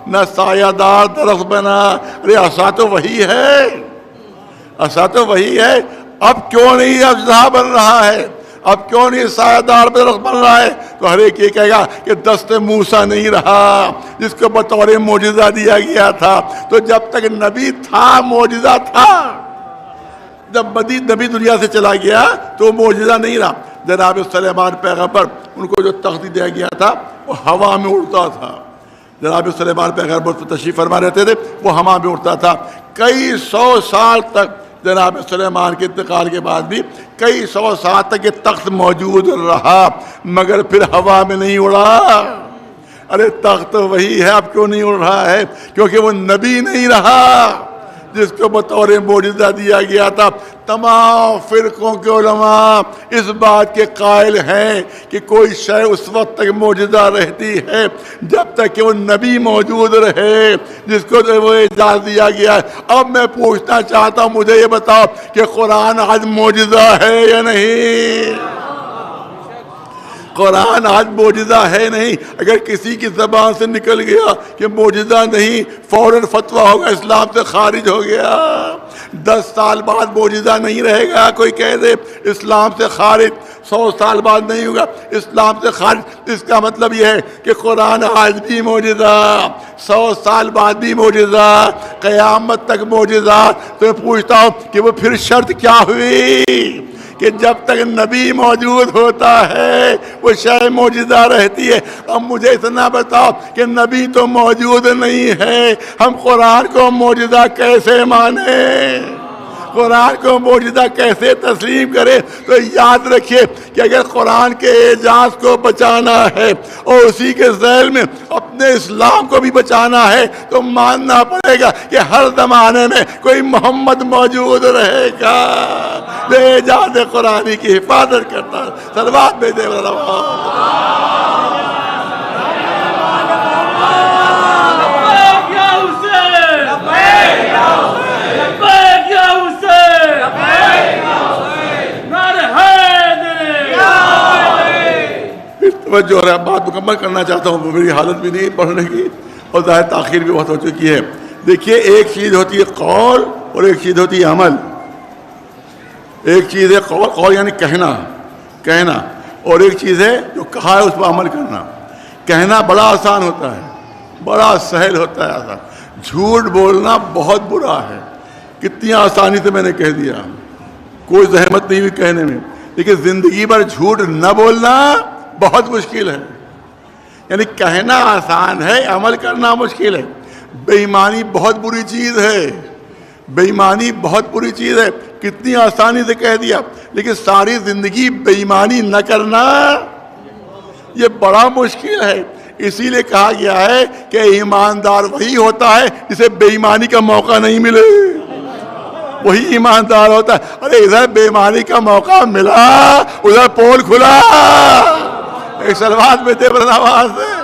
نہ سایہ دار درخت بنا۔ ارے عصا تو وہی ہے، عصا تو وہی ہے، اب کیوں نہیں اژدہا بن رہا ہے، اب کیوں نہیں سایہ دار درخت بن رہا ہے؟ تو ہر ایک یہ کہے گا کہ دست موسیٰ نہیں رہا جس کو بطور معجزہ دیا گیا تھا۔ تو جب تک نبی تھا معجزہ تھا، جب نبی دنیا سے چلا گیا تو معجزہ نہیں رہا۔ جناب سلیمان پیغمبر، ان کو جو تخت دیا گیا تھا وہ ہوا میں اڑتا تھا۔ جناب سلیمان پیغمبر تو تشریف فرما رہتے تھے، وہ ہوا میں اڑتا تھا۔ کئی سو سال تک جناب سلیمان کے انتقال کے بعد بھی کئی سو سال تک یہ تخت موجود رہا، مگر پھر ہوا میں نہیں اڑا۔ ارے تخت وہی ہے، اب کیوں نہیں اڑ رہا ہے؟ کیونکہ وہ نبی نہیں رہا جس کو بطور معجزہ دیا گیا تھا۔ تمام فرقوں کے علماء اس بات کے قائل ہیں کہ کوئی شے اس وقت تک معجزہ رہتی ہے جب تک کہ وہ نبی موجود رہے جس کو وہ اجازت دیا گیا ہے۔ اب میں پوچھنا چاہتا ہوں، مجھے یہ بتاؤ کہ قرآن آج معجزہ ہے یا نہیں؟ قرآن آج معجزہ ہے نہیں؟ اگر کسی کی زبان سے نکل گیا کہ معجزہ نہیں، فوراً فتویٰ ہوگا اسلام سے خارج ہو گیا۔ 10 سال بعد معجزہ نہیں رہے گا، کوئی کہہ دے اسلام سے خارج، 100 سال بعد نہیں ہوگا اسلام سے خارج۔ اس کا مطلب یہ ہے کہ قرآن آج بھی معجزہ، 100 سال بعد بھی معجزہ، قیامت تک معجزہ۔ تو میں پوچھتا ہوں کہ وہ پھر شرط کیا ہوئی کہ جب تک نبی موجود ہوتا ہے وہ شے معجزہ رہتی ہے۔ اب مجھے اتنا بتاؤ کہ نبی تو موجود نہیں ہے، ہم قرآن کو معجزہ کیسے مانیں؟ قرآن کو معجزہ کیسے تسلیم کرے؟ تو یاد رکھیے کہ اگر قرآن کے اعجاز کو بچانا ہے اور اسی کے ذیل میں اپنے اسلام کو بھی بچانا ہے تو ماننا پڑے گا کہ ہر زمانے میں کوئی محمد موجود رہے گا، بے جان قرآنی کی حفاظت کرتا ہے. صلوات بھیجے جو ہے بات مکمل کرنا چاہتا ہوں. میری حالت بھی نہیں پڑھنے کی اور ظاہر تاخیر بھی بہت ہو چکی ہے. دیکھیے ایک چیز ہوتی ہے قول اور ایک چیز ہوتی ہے عمل. ایک چیز ہے قول، قول یعنی کہنا، اور ایک چیز ہے جو کہا ہے اس پر عمل کرنا. کہنا بڑا آسان ہوتا ہے، بڑا سہل ہوتا ہے آسان. جھوٹ بولنا بہت برا ہے. کتنی آسانی سے میں نے کہہ دیا، کوئی زحمت نہیں ہوئی کہنے میں. لیکن زندگی بھر جھوٹ نہ بولنا بہت مشکل ہے. یعنی کہنا آسان ہے، عمل کرنا مشکل ہے. بے ایمانی بہت بری چیز ہے، بے ایمانی بہت بری چیز ہے. کتنی آسانی سے کہہ دیا، لیکن ساری زندگی بے ایمانی نہ کرنا یہ بڑا مشکل ہے. اسی لیے کہا گیا ہے کہ ایماندار وہی ہوتا ہے جسے بے ایمانی کا موقع نہیں ملے، وہی ایماندار ہوتا ہے. ارے ادھر بے ایمانی کا موقع ملا، ادھر پول کھلا. ایک صلوات میں دے آواز ہے.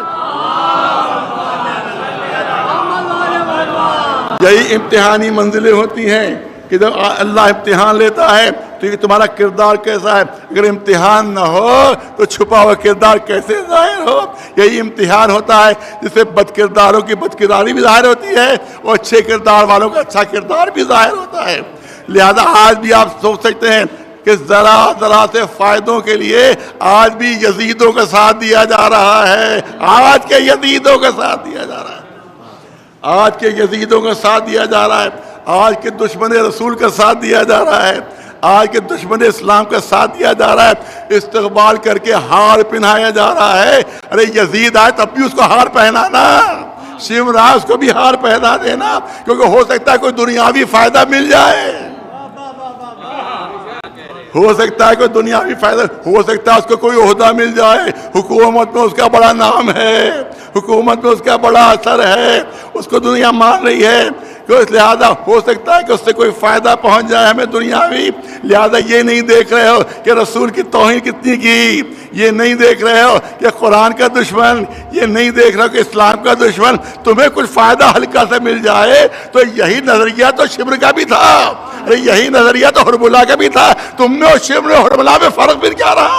یہی امتحانی منزلیں ہوتی ہیں کہ جب اللہ امتحان لیتا ہے تو یہ تمہارا کردار کیسا ہے. اگر امتحان نہ ہو تو چھپا ہوا کردار کیسے ظاہر ہو. یہی امتحان ہوتا ہے جس سے بد کرداروں کی بد کرداری بھی ظاہر ہوتی ہے اور اچھے کردار والوں کا اچھا کردار بھی ظاہر ہوتا ہے. لہذا آج بھی آپ سوچ سکتے ہیں کہ ذرا سے فائدوں کے لیے آج بھی یزیدوں کا ساتھ دیا جا رہا ہے. آج کے یزیدوں کا ساتھ دیا جا رہا ہے، آج کے یزیدوں کا ساتھ دیا جا رہا ہے. آج کے دشمن رسول کا ساتھ دیا جا رہا ہے، آج کے دشمن اسلام کا ساتھ دیا جا رہا ہے. استقبال کر کے ہار پہنایا جا رہا ہے. ارے یزید آئے تب بھی اس کو ہار پہنانا، شمرا اس کو بھی ہار پہنا دینا، کیونکہ ہو سکتا ہے کوئی دنیاوی فائدہ مل جائے، ہو سکتا ہے کوئی دنیاوی فائدہ، ہو سکتا ہے اس کو کوئی عہدہ مل جائے، حکومت میں اس کا بڑا نام ہے، حکومت میں اس کا بڑا اثر ہے، اس کو دنیا مان رہی ہے. اس لہذا ہو سکتا ہے کہ اس سے کوئی فائدہ پہنچ جائے ہمیں دنیاوی. لہذا یہ نہیں دیکھ رہے ہو کہ رسول کی توہین کتنی کی، یہ نہیں دیکھ رہے ہو کہ قرآن کا دشمن، یہ نہیں دیکھ رہے ہو کہ اسلام کا دشمن. تمہیں کچھ فائدہ ہلکا سے مل جائے تو یہی نظریہ تو شبر کا بھی تھا، ارے یہی نظریہ تو حرب اللہ کا بھی تھا. تم نے اور شبر اور حرب اللہ میں فرق پھر کیا رہا؟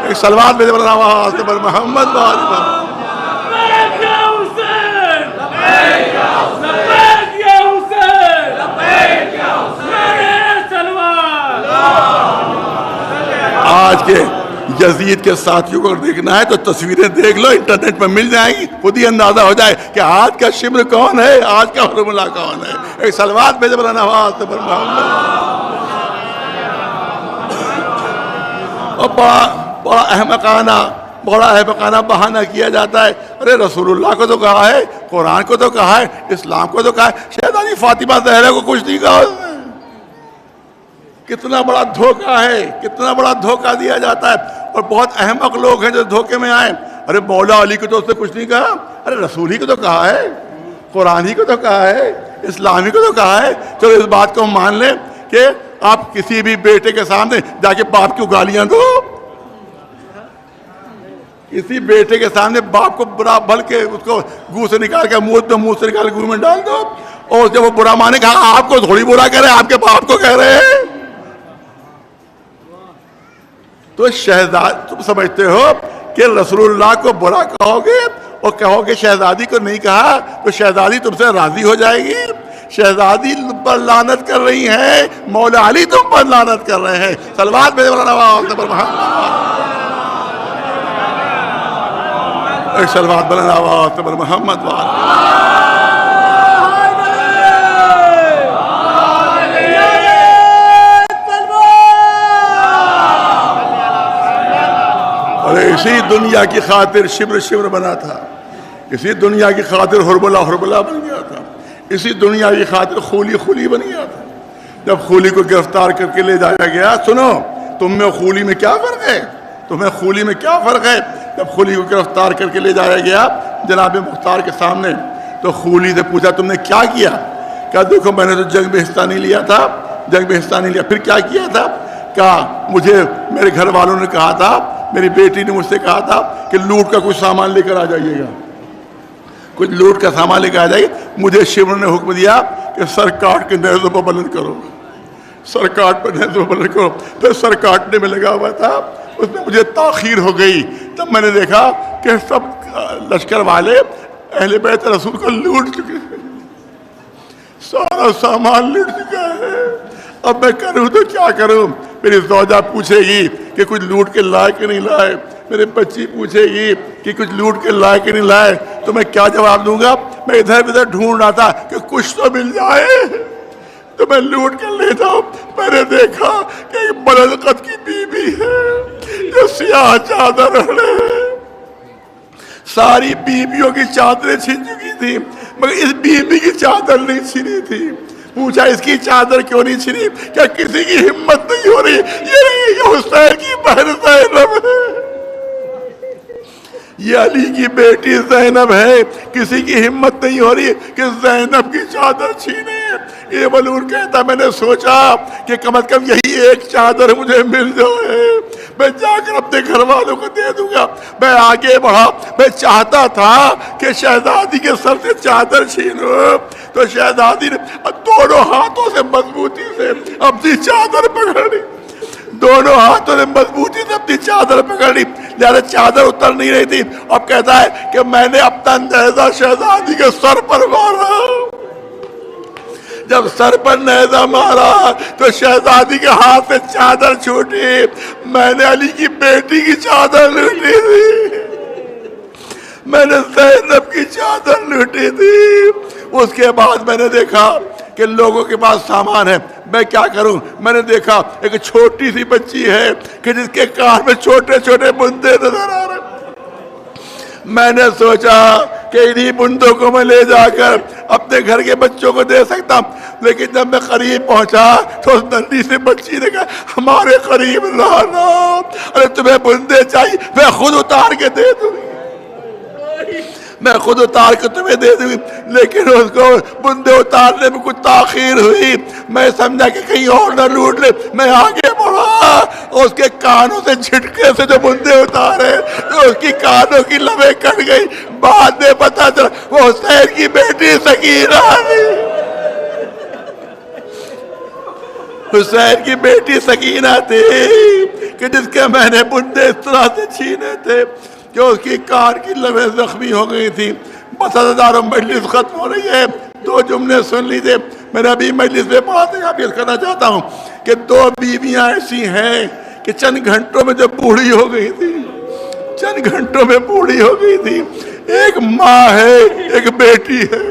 ایک سلوات میں محمد آج کے یزید کے ساتھیوں کو دیکھنا ہے تو تصویریں دیکھ لو، انٹرنیٹ پر مل جائیں گی، خود ہی اندازہ ہو جائے کہ آج کا شمر کون ہے، آج کا حرم اللہ کون ہے. ایک سلوات میں جب نواز پر محمد. اور بڑا احمقانہ بہانہ کیا جاتا ہے. ارے رسول اللہ کو تو کہا ہے، قرآن کو تو کہا ہے، اسلام کو تو کہا ہے، شہزادی فاطمہ زہرا کو کچھ نہیں کہا. کتنا بڑا دھوکہ ہے، کتنا بڑا دھوکہ دیا جاتا ہے. اور بہت احمق لوگ ہیں جو دھوکے میں آئے. ارے مولا علی کو تو اس نے کچھ نہیں کہا، ارے رسول ہی کو تو کہا ہے، قرآن ہی کو تو کہا ہے، اسلام ہی کو تو کہا ہے. چلو اس بات کو مان لیں کہ آپ کسی بھی بیٹے کے سامنے جا کے باپ کو گالیاں دو، کسی بیٹے کے سامنے باپ کو برا بھل کے اس کو گو سے نکال کے منہ سے نکال کے گو میں ڈال دو، اور جب وہ برا مانے کہا آپ کو تھوڑی برا کہہ رہے ہیں، آپ کے باپ کو کہہ رہے ہیں. تو شہزاد تم سمجھتے ہو کہ رسول اللہ کو برا کہو گے اور کہو گے شہزادی کو نہیں کہا تو شہزادی تم سے راضی ہو جائے گی. شہزادی پر لعنت کر رہی ہیں، مولا علی تم پر لعنت کر رہے ہیں. صلوات میں ایک صلوات بلند آواز پر محمد اور اسی دنیا کی خاطر شبر شبر بنا تھا، اسی دنیا کی خاطر حرب اللہ بن گیا تھا، اسی دنیا کی خاطر خولی بن گیا تھا. جب خولی کو گرفتار کر کے لے جایا گیا، سنو تم میں خولی میں کیا فرق ہے، تمہیں خولی میں کیا فرق ہے. جب خولی کو گرفتار کر کے لے جایا گیا جناب مختار کے سامنے تو خولی سے پوچھا تم نے کیا کیا؟ کہا دیکھو میں نے تو جنگ میں حصہ نہیں لیا تھا، جنگ میں حصہ نہیں لیا. پھر کیا کیا تھا؟ کہا مجھے میرے گھر والوں نے کہا تھا، میری بیٹی نے مجھ سے کہا تھا کہ لوٹ کا کچھ سامان لے کر آ جائیے گا، کچھ لوٹ کا سامان لے کر آ جائیے. مجھے شیور نے حکم دیا کہ سر کاٹ کے نیزوں پر بلند کرو، سر کاٹ پر نیزوں پر بلند کرو. پھر سر کاٹنے میں لگا ہوا تھا، اس میں مجھے تاخیر ہو گئی. تب میں نے دیکھا کہ سب لشکر والے اہل بیت رسول کو لوٹ چکے ہیں، سارا سامان لوٹ چکا ہے. اب میں کروں تو کیا کروں؟ میری زوجہ پوچھے گی کہ کچھ لوٹ کے لائے کہ نہیں لائے، میرے بچی پوچھے گی کہ کچھ لوٹ کے لائے کہ نہیں لائے، تو میں کیا جواب دوں گا؟ میں ادھر ادھر ڈھونڈ رہا تھا کہ کچھ تو مل جائے تو میں لوٹ کر لے جاؤں. میں نے دیکھا کہ ایک بلند قد کی بیوی ہے جو سیاہ چادر اوڑھے ہے. ساری بیویوں کی چادریں چھن چکی تھی مگر اس بیوی کی چادر نہیں چھنی تھی. پوچھا اس کی چادر کیوں نہیں چھنی؟ کیا کسی کی ہمت نہیں ہو رہی؟ یہ حسین کی بہن زینب ہے، یہ علی کی بیٹی زینب ہے، کسی کی ہمت نہیں ہو رہی کہ زینب کی چادر چھینے. یہ بلور کہتا میں نے سوچا کہ کم از کم یہی ایک چادر مجھے مل جائے، میں جا کر اپنے گھر والوں کو دے دوں گا. میں آگے بڑھا، میں چاہتا تھا کہ شہزادی کے سر سے چادر چھینوں تو شہزادی نے دونوں ہاتھوں سے مضبوطی سے اپنی چادر پکڑی، دونوں ہاتھوں نے مضبوطی سے اپنی چادر پکڑ لی، لہذا چادر اتر نہیں رہی تھی. اب کہتا ہے کہ میں نے اپنا نیزہ شہزادی کے سر پر مارا. جب سر پر نیزہ مارا تو شہزادی کے ہاتھ سے چادر چھوٹی. میں نے علی کی بیٹی کی چادر لوٹی تھی، میں نے زینب کی چادر لوٹی تھی. اس کے بعد میں نے دیکھا کہ لوگوں کے پاس سامان ہے، میں کیا کروں؟ میں نے دیکھا ایک چھوٹی سی بچی ہے کہ جس کے کان میں چھوٹے چھوٹے بندے نظر آ رہے. میں نے سوچا کہ انہی بندوں کو میں لے جا کر اپنے گھر کے بچوں کو دے سکتا ہوں. لیکن جب میں قریب پہنچا تو اس ننھی سی بچی نے کہا ہمارے قریب لانا، ارے تمہیں بندے چاہیے میں خود اتار کے دے دوں گی، میں خود اتار کے تمہیں دے دوں گی. لیکن اس کو بندے اتارنے میں کچھ تاخیر ہوئی. میں سمجھا کہ کہیں اور نہ لوٹ لے. میں آگے بڑھا، اس کے کانوں سے جھٹکے سے جو بندے اتارے تو اس کی کانوں کی لبیں کٹ گئی. بعد میں پتا چلا وہ حسین کی بیٹی سکینہ تھی، حسین کی بیٹی سکینہ تھی کہ جس کے میں نے بندے اس طرح سے چھینے تھے کہ اس کی کان کی لبیں زخمی ہو گئی تھی. بس ہزاروں مجلس ختم ہو رہی ہے، 2 جملے سن لیجیے. میں نے ابھی مجلس میں پڑھاتے پیش کرنا چاہتا ہوں کہ 2 بیویاں ایسی ہیں کہ چند گھنٹوں میں جو بوڑھی ہو گئی تھی، چند گھنٹوں میں بوڑھی ہو گئی تھی. ایک ماں ہے، ایک بیٹی ہے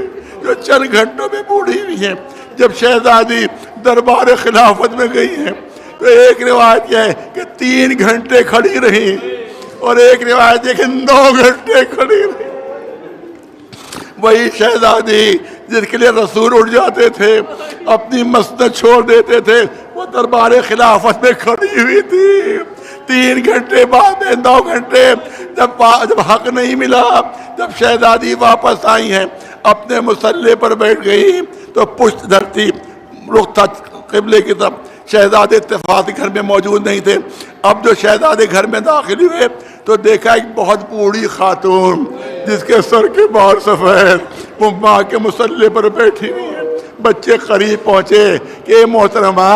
جو چند گھنٹوں میں بوڑھی ہوئی ہے. جب شہزادی دربار خلافت میں گئی ہے تو ایک روایت یہ ہے کہ 3 گھنٹے کھڑی رہی اور ایک روایت ہے کہ 9 گھنٹے کھڑی رہی. وہی شہزادی جس کے لیے رسول اٹھ جاتے تھے، اپنی مسند چھوڑ دیتے تھے، وہ دربار خلافت میں کھڑی ہوئی تھی. 3 گھنٹے بعد میں 9 گھنٹے جب حق نہیں ملا، جب شہزادی واپس آئی ہیں اپنے مسلح پر بیٹھ گئی تو پشت دھرتی، رخ تھا قبلے کی طرف. شہزادے اتفاقی گھر میں موجود نہیں تھے. اب جو شہزادے گھر میں داخل ہوئے تو دیکھا ایک بہت بوڑھی خاتون جس کے سر کے بال سفید، وہ ماں کے مسلح پر بیٹھی ہوئی ہے. بچے قریب پہنچے کہ محترمہ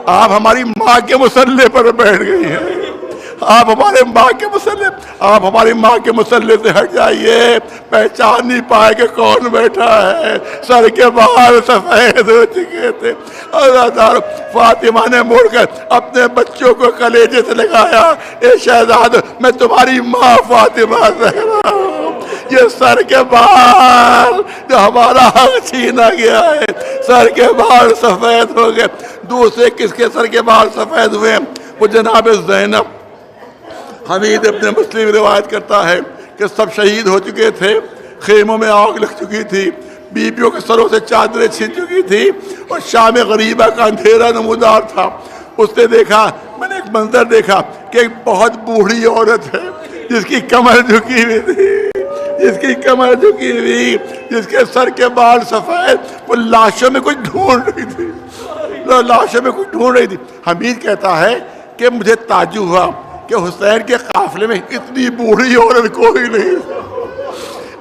آپ ہماری ماں کے مسلح پر بیٹھ گئی ہیں، آپ ہمارے ماں کے مسلح، آپ ہماری ماں کے مسلح سے ہٹ جائیے. پہچان نہیں پائے کہ کون بیٹھا ہے، سر کے بال سفید ہو چکے تھے. اور فاطمہ نے مڑ کر اپنے بچوں کو کلیجے سے لگایا، اے شہزاد میں تمہاری ماں فاطمہ زہرا ہوں. یہ سر کے بال جو ہمارا حق چھینا گیا ہے، سر کے بال سفید ہو گئے. دوسرے کس کے سر کے بال سفید ہوئے؟ وہ جناب زینب. حمید ابن مسلم روایت کرتا ہے کہ سب شہید ہو چکے تھے، خیموں میں آگ لگ چکی تھی، بیویوں کے سروں سے چادریں چھن چکی تھی اور شام غریبہ کا اندھیرا نمودار تھا. اس نے دیکھا، میں نے ایک منظر دیکھا کہ ایک بہت بوڑھی عورت ہے جس کی کمر جھکی ہوئی تھی، جس کی کمر جھکی ہوئی، جس کے سر کے بال سفید، وہ لاشوں میں کچھ ڈھونڈ رہی تھی. لاشوں میں کوئی ڈھونڈ رہی تھی. حمید کہتا ہے کہ مجھے تعجب ہوا کہ حسین کے قافلے میں اتنی بوڑھی عورت کوئی نہیں،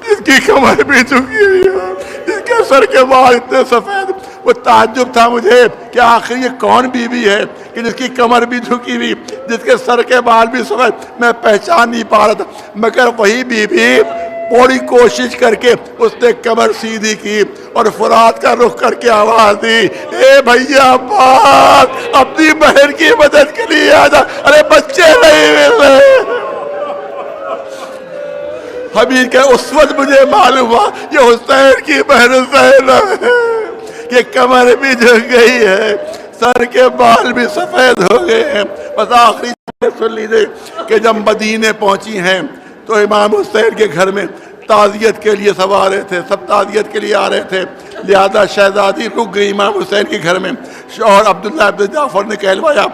جس کی کمر بھی جھکی ہوئی ہے، جس کے سر کے بال اتنے سفید. وہ تعجب تھا مجھے کہ آخر یہ کون بی بی ہے کہ جس کی کمر بھی جھکی ہوئی، جس کے سر کے بال بھی سفید. میں پہچان نہیں پا رہا تھا، مگر وہی بی بی بڑی کوشش کر کے اس نے کمر سیدھی کی اور فرات کا رخ کر کے آواز دی، اے بھیا عباس اپنی بہن کی مدد کے لیے آ جا، ارے بچے نہیں مل رہے. حبیب کہ اس وقت مجھے معلوم ہوا یہ حسین کی بہن زینب ہے کہ کمر بھی جھک گئی ہے، سر کے بال بھی سفید ہو گئے ہیں. بس آخری سن لیجیے کہ جب مدینے پہنچی ہیں تو امام حسین کے گھر میں تعزیت کے لیے سب آ رہے تھے، سب تعزیت کے لیے آ رہے تھے. لہذا شہزادی رک گئی امام حسین کے گھر میں. شوہر عبداللہ ابن جعفر نے کہلوایا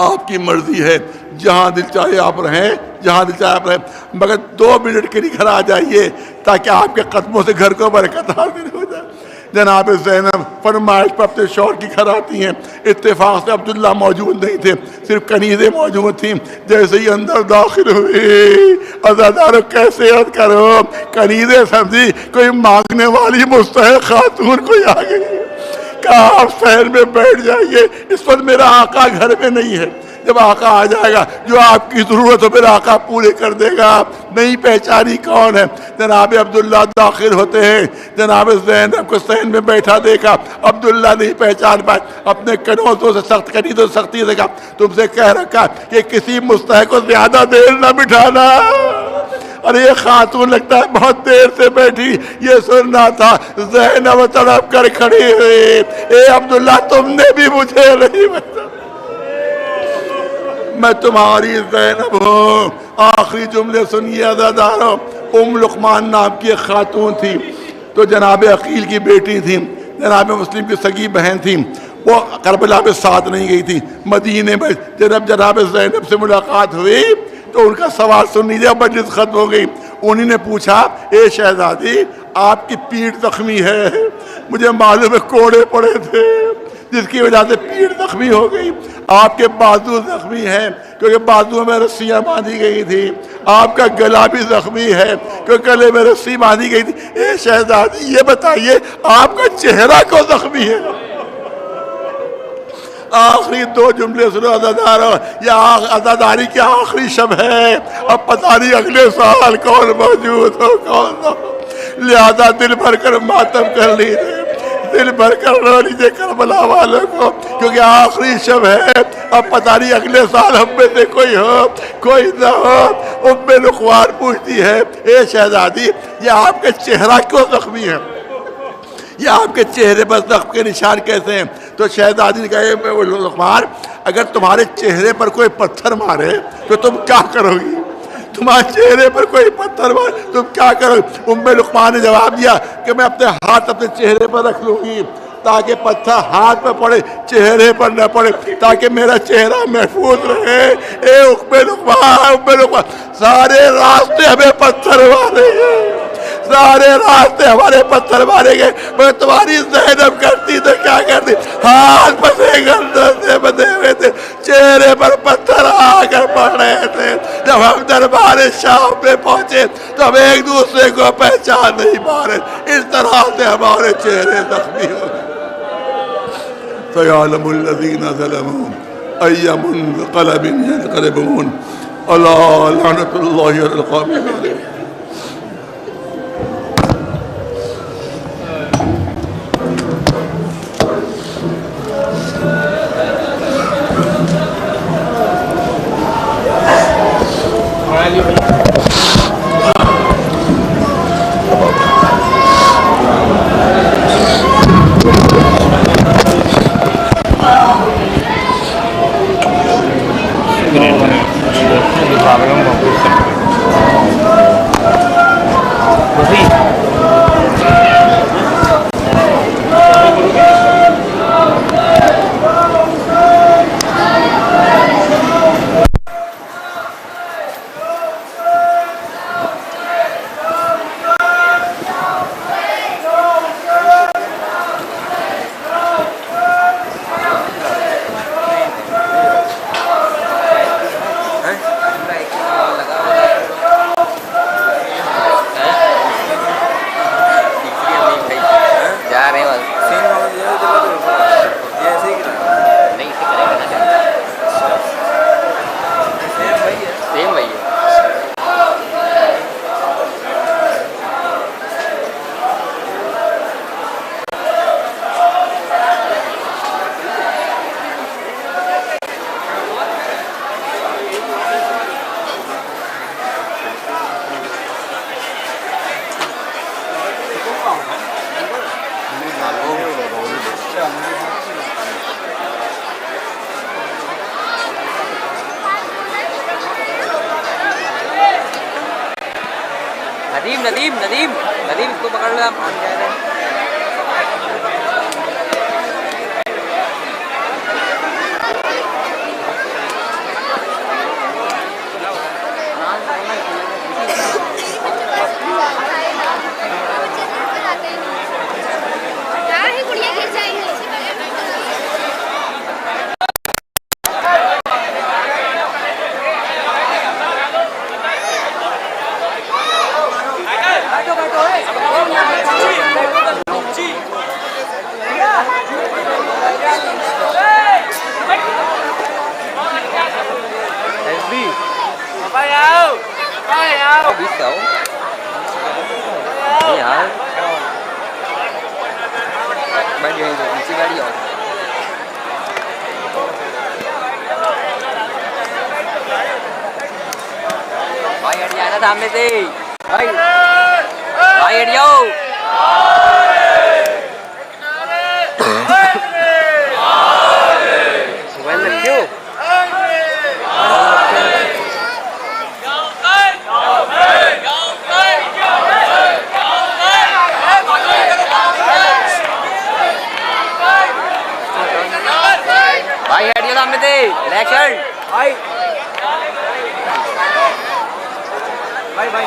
آپ کی مرضی ہے، جہاں دل چاہے آپ رہیں، جہاں دل چاہے آپ رہیں، مگر 2 منٹ کے لیے گھر آ جائیے تاکہ آپ کے قدموں سے گھر کو برکت حاصل ہو جائے. جناب زینب فرمائش پر اپنے شوہر کی گھر آتی ہیں. اتفاق سے عبداللہ موجود نہیں تھے، صرف کنیزیں موجود تھیں. جیسے ہی اندر داخل ہوئی، عزادارو کیسے عرض کرو، کنیزیں سمجھی کوئی مانگنے والی مستحق خاتون کوئی آ گئی. کہا آپ سہر میں بیٹھ جائیے، اس وقت میرا آقا گھر میں نہیں ہے، جب آقا آ جائے گا جو آپ کی ضرورت ہو میرا آقا پورے کر دے گا. نہیں پہچانی کون ہے. جناب عبداللہ داخل ہوتے ہیں، جناب زینب کو صحن میں بیٹھا دیکھا، عبداللہ نہیں پہچان پائے. اپنے کنوزوں سے سخت کنیزوں سے سختی سے کہا تم سے کہہ رکھا کہ کسی مستحق کو زیادہ دیر نہ بٹھانا. ارے یہ خاتون لگتا ہے بہت دیر سے بیٹھی، یہ سننا تھا. زینب تڑپ کر کھڑی ہوئی، اے عبداللہ تم نے بھی مجھے نہیں بتایا، میں تمہاری زینب ہوں. آخری جملے سنیے عزادارو. لقمان نام کی ایک خاتون تھی، تو جناب عقیل کی بیٹی تھی، جناب مسلم کی سگی بہن تھی. وہ کربلا میں ساتھ نہیں گئی تھی، مدینے میں جناب زینب سے ملاقات ہوئی تو ان کا سوال سن لیجیے. مجلس ختم ہو گئی. انہی نے پوچھا اے شہزادی آپ کی پیٹھ زخمی ہے، مجھے معلوم ہے کوڑے پڑے تھے جس کی وجہ سے پیٹھ زخمی ہو گئی. آپ کے بازو زخمی ہیں کیونکہ بازو میں رسیاں باندھی گئی تھی. آپ کا گلا بھی زخمی ہے کیونکہ گلے میں رسی باندھی گئی تھی. اے شہزادی یہ بتائیے آپ کا چہرہ کیوں زخمی ہے؟ آخری 2 جملے سنو عزادارو. یہ عزاداری کی آخری شب ہے، اب پتہ نہیں اگلے سال کون موجود ہو کون نہ ہو. لہذا دل بھر کر ماتم کر لیجیے، دل بھر کر رو لیجیے کربلا والوں کو، کیونکہ آخری شب ہے. اب پتہ نہیں اگلے سال ہم میں سے کوئی ہو کوئی نہ ہو. ام لقمان پوچھتی ہے اے شہزادی یہ آپ کے چہرہ کیوں زخمی ہے، یہ آپ کے چہرے پر زخم کے نشان کیسے ہیں؟ تو شہزادی نے کہا لقمان اگر تمہارے چہرے پر کوئی پتھر مارے تو تم کیا کرو گی؟ تمہارے چہرے پر کوئی پتھر مارے تم کیا کرو گی؟ ام لقمان نے جواب دیا کہ میں اپنے ہاتھ اپنے چہرے پر رکھ لوں گی تاکہ پتھر ہاتھ پہ پڑے چہرے پر نہ پڑے، تاکہ میرا چہرہ محفوظ رہے. اے ام لقمان سارے راستے ہمیں پتھر مارے گئے، سارے راستے ہمارے پتھر مارے گئے، مگر تمہاری زینب کرتی تو کیا کرتی، ہاتھ پسے گردن سے بدے ہوئے تھے، چہرے پر پتھر آ کر پڑ رہے تھے. جب ہم دربار شام میں پہنچے تو ہم ایک دوسرے کو پہچان نہیں پا رہے. اس طرح سے ہمارے چہرے زخمی ہو گئے. سَيَعْلَمُ الَّذِينَ ظَلَمُوا أَيَّ مُنقَلَبٍ يَنقَلِبُونَ. أَلَا لَعْنَةُ اللَّهِ عَلَى الْقَوْمِ الظَّالِمِينَ. Gracias. ندیم ندیم ندیم ندیم اس کو پکڑ لو آپ biết xấu vậy hả bao nhiêu rồi mình sẽ ra đi rồi gọi đi ra nó tham Messi gọi đi vô quen lịch chưa Bye, head you on with it. Election. Bye. Bye, bye.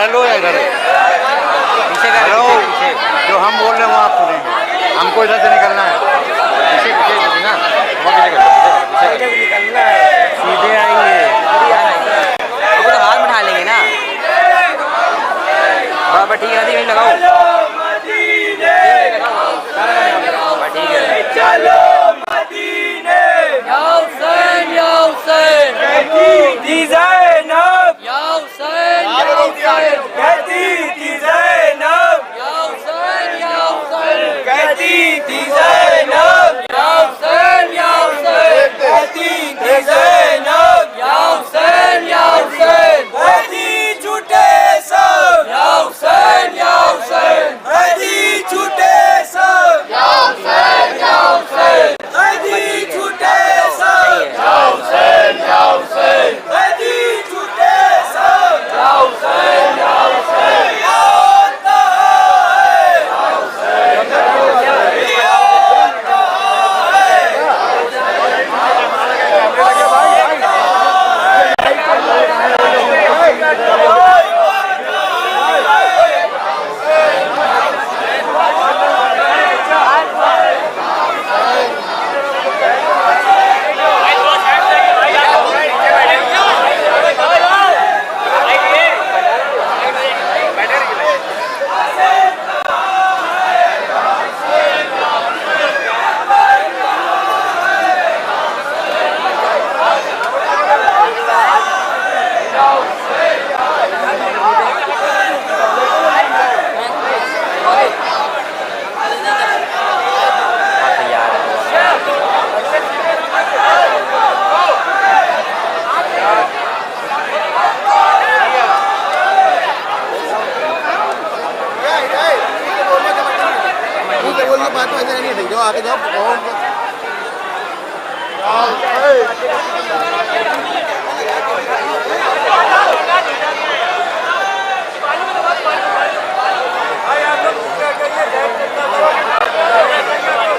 ادھر لو یا ادھر پیچھے کر hello پیچھے جو ہم بول رہے ہیں وہ آپ سنیں گے ہم کو ادھر سے نکلنا ہے پیچھے پیچھے نا نکلنا ہے سیدھے آئیں گے وہ تو ہاتھ بٹھا لیں گے نا بابا ٹھیک ہے ندی لگاؤ ٹھیک ہے چلو مدینے یا حسین یا حسین کہتی تھی زینب یا حسین یا حسین کہتی تھی زینب یا حسین یا حسین کہتی تھی زینب یا حسین یا حسین کہتی تھی زینب یا حسین یا حسین کہتی جھوٹے سب یا حسین یا حسین کہتی جھوٹے سب یا حسین یا حسین کہتی جھوٹے سب یا حسین یا حسین کہتی جھوٹے سب یا حسین یا حسین ہوتا ہے یا حسین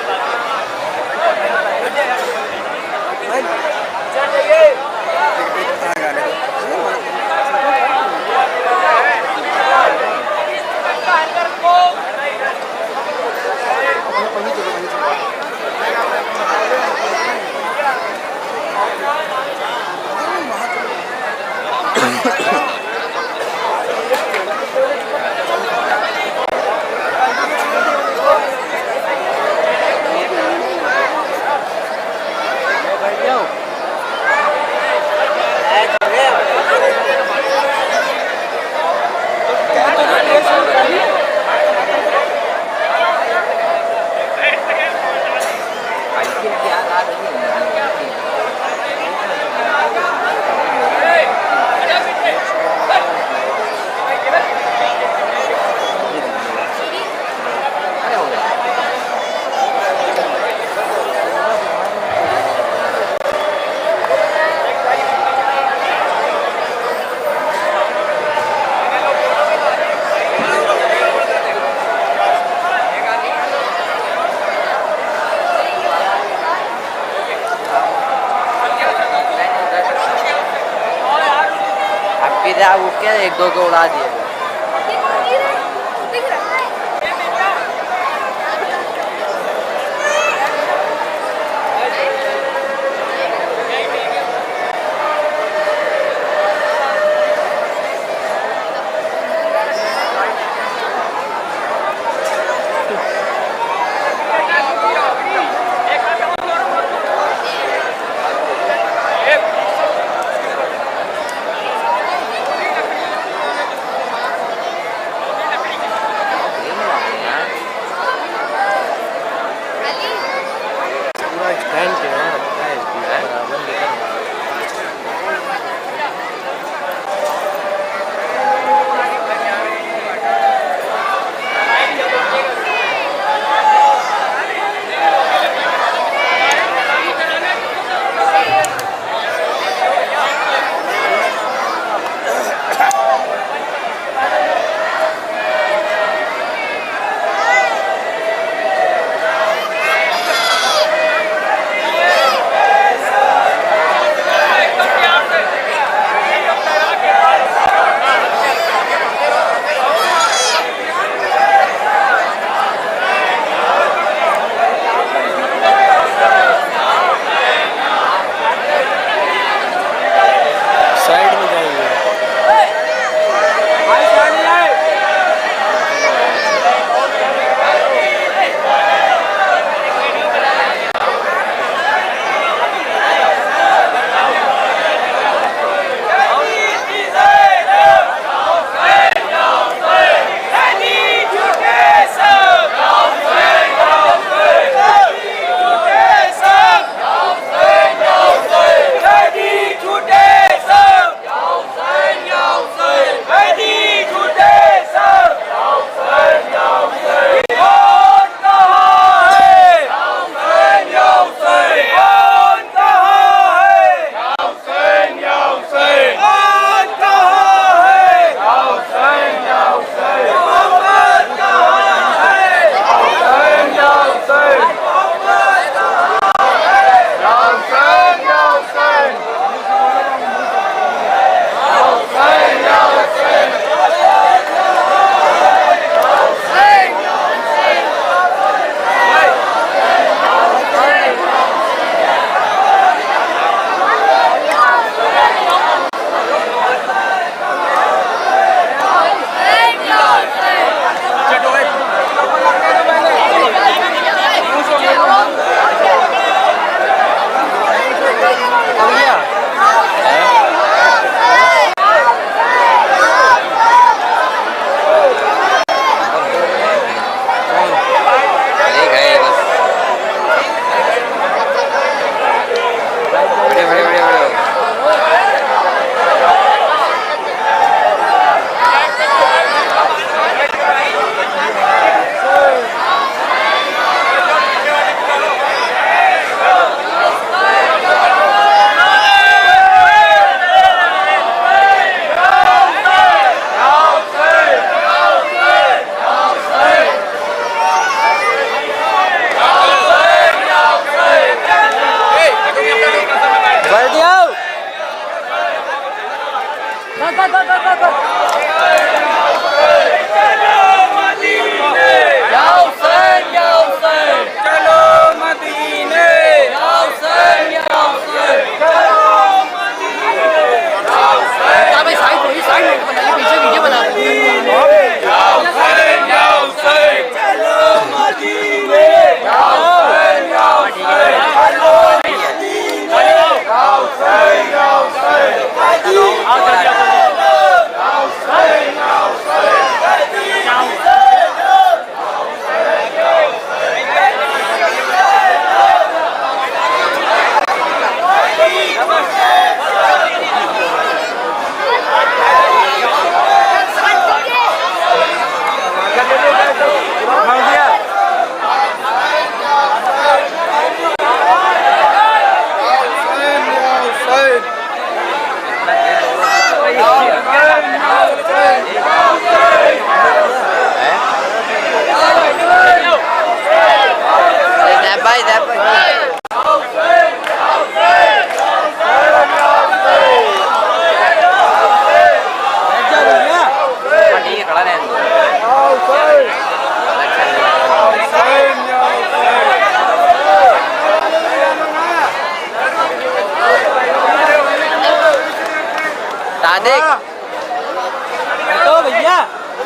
وہ کیا ایک دو کو اڑا دیا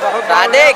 صادق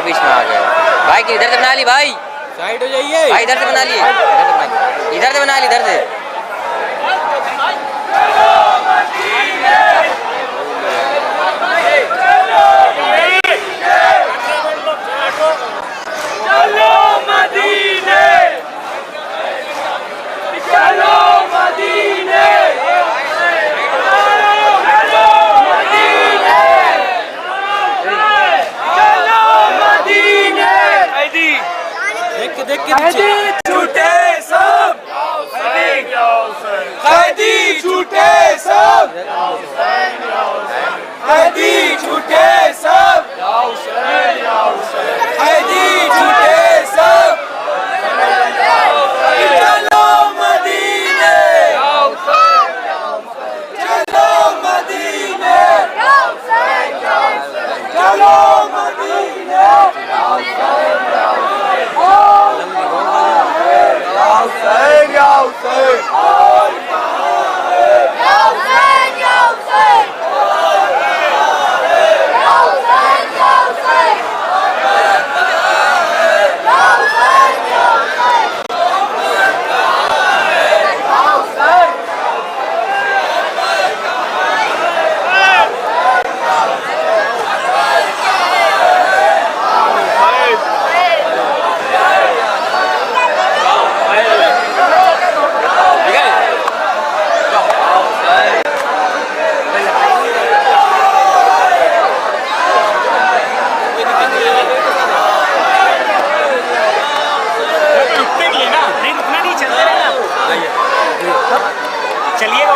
اور بیچ میں آ گئے بھائی کہ ادھر سے بنا لی بھائی سائڈ ہو جائیے بھائی ادھر سے بنا لیے ادھر سے بنا لی ادھر سے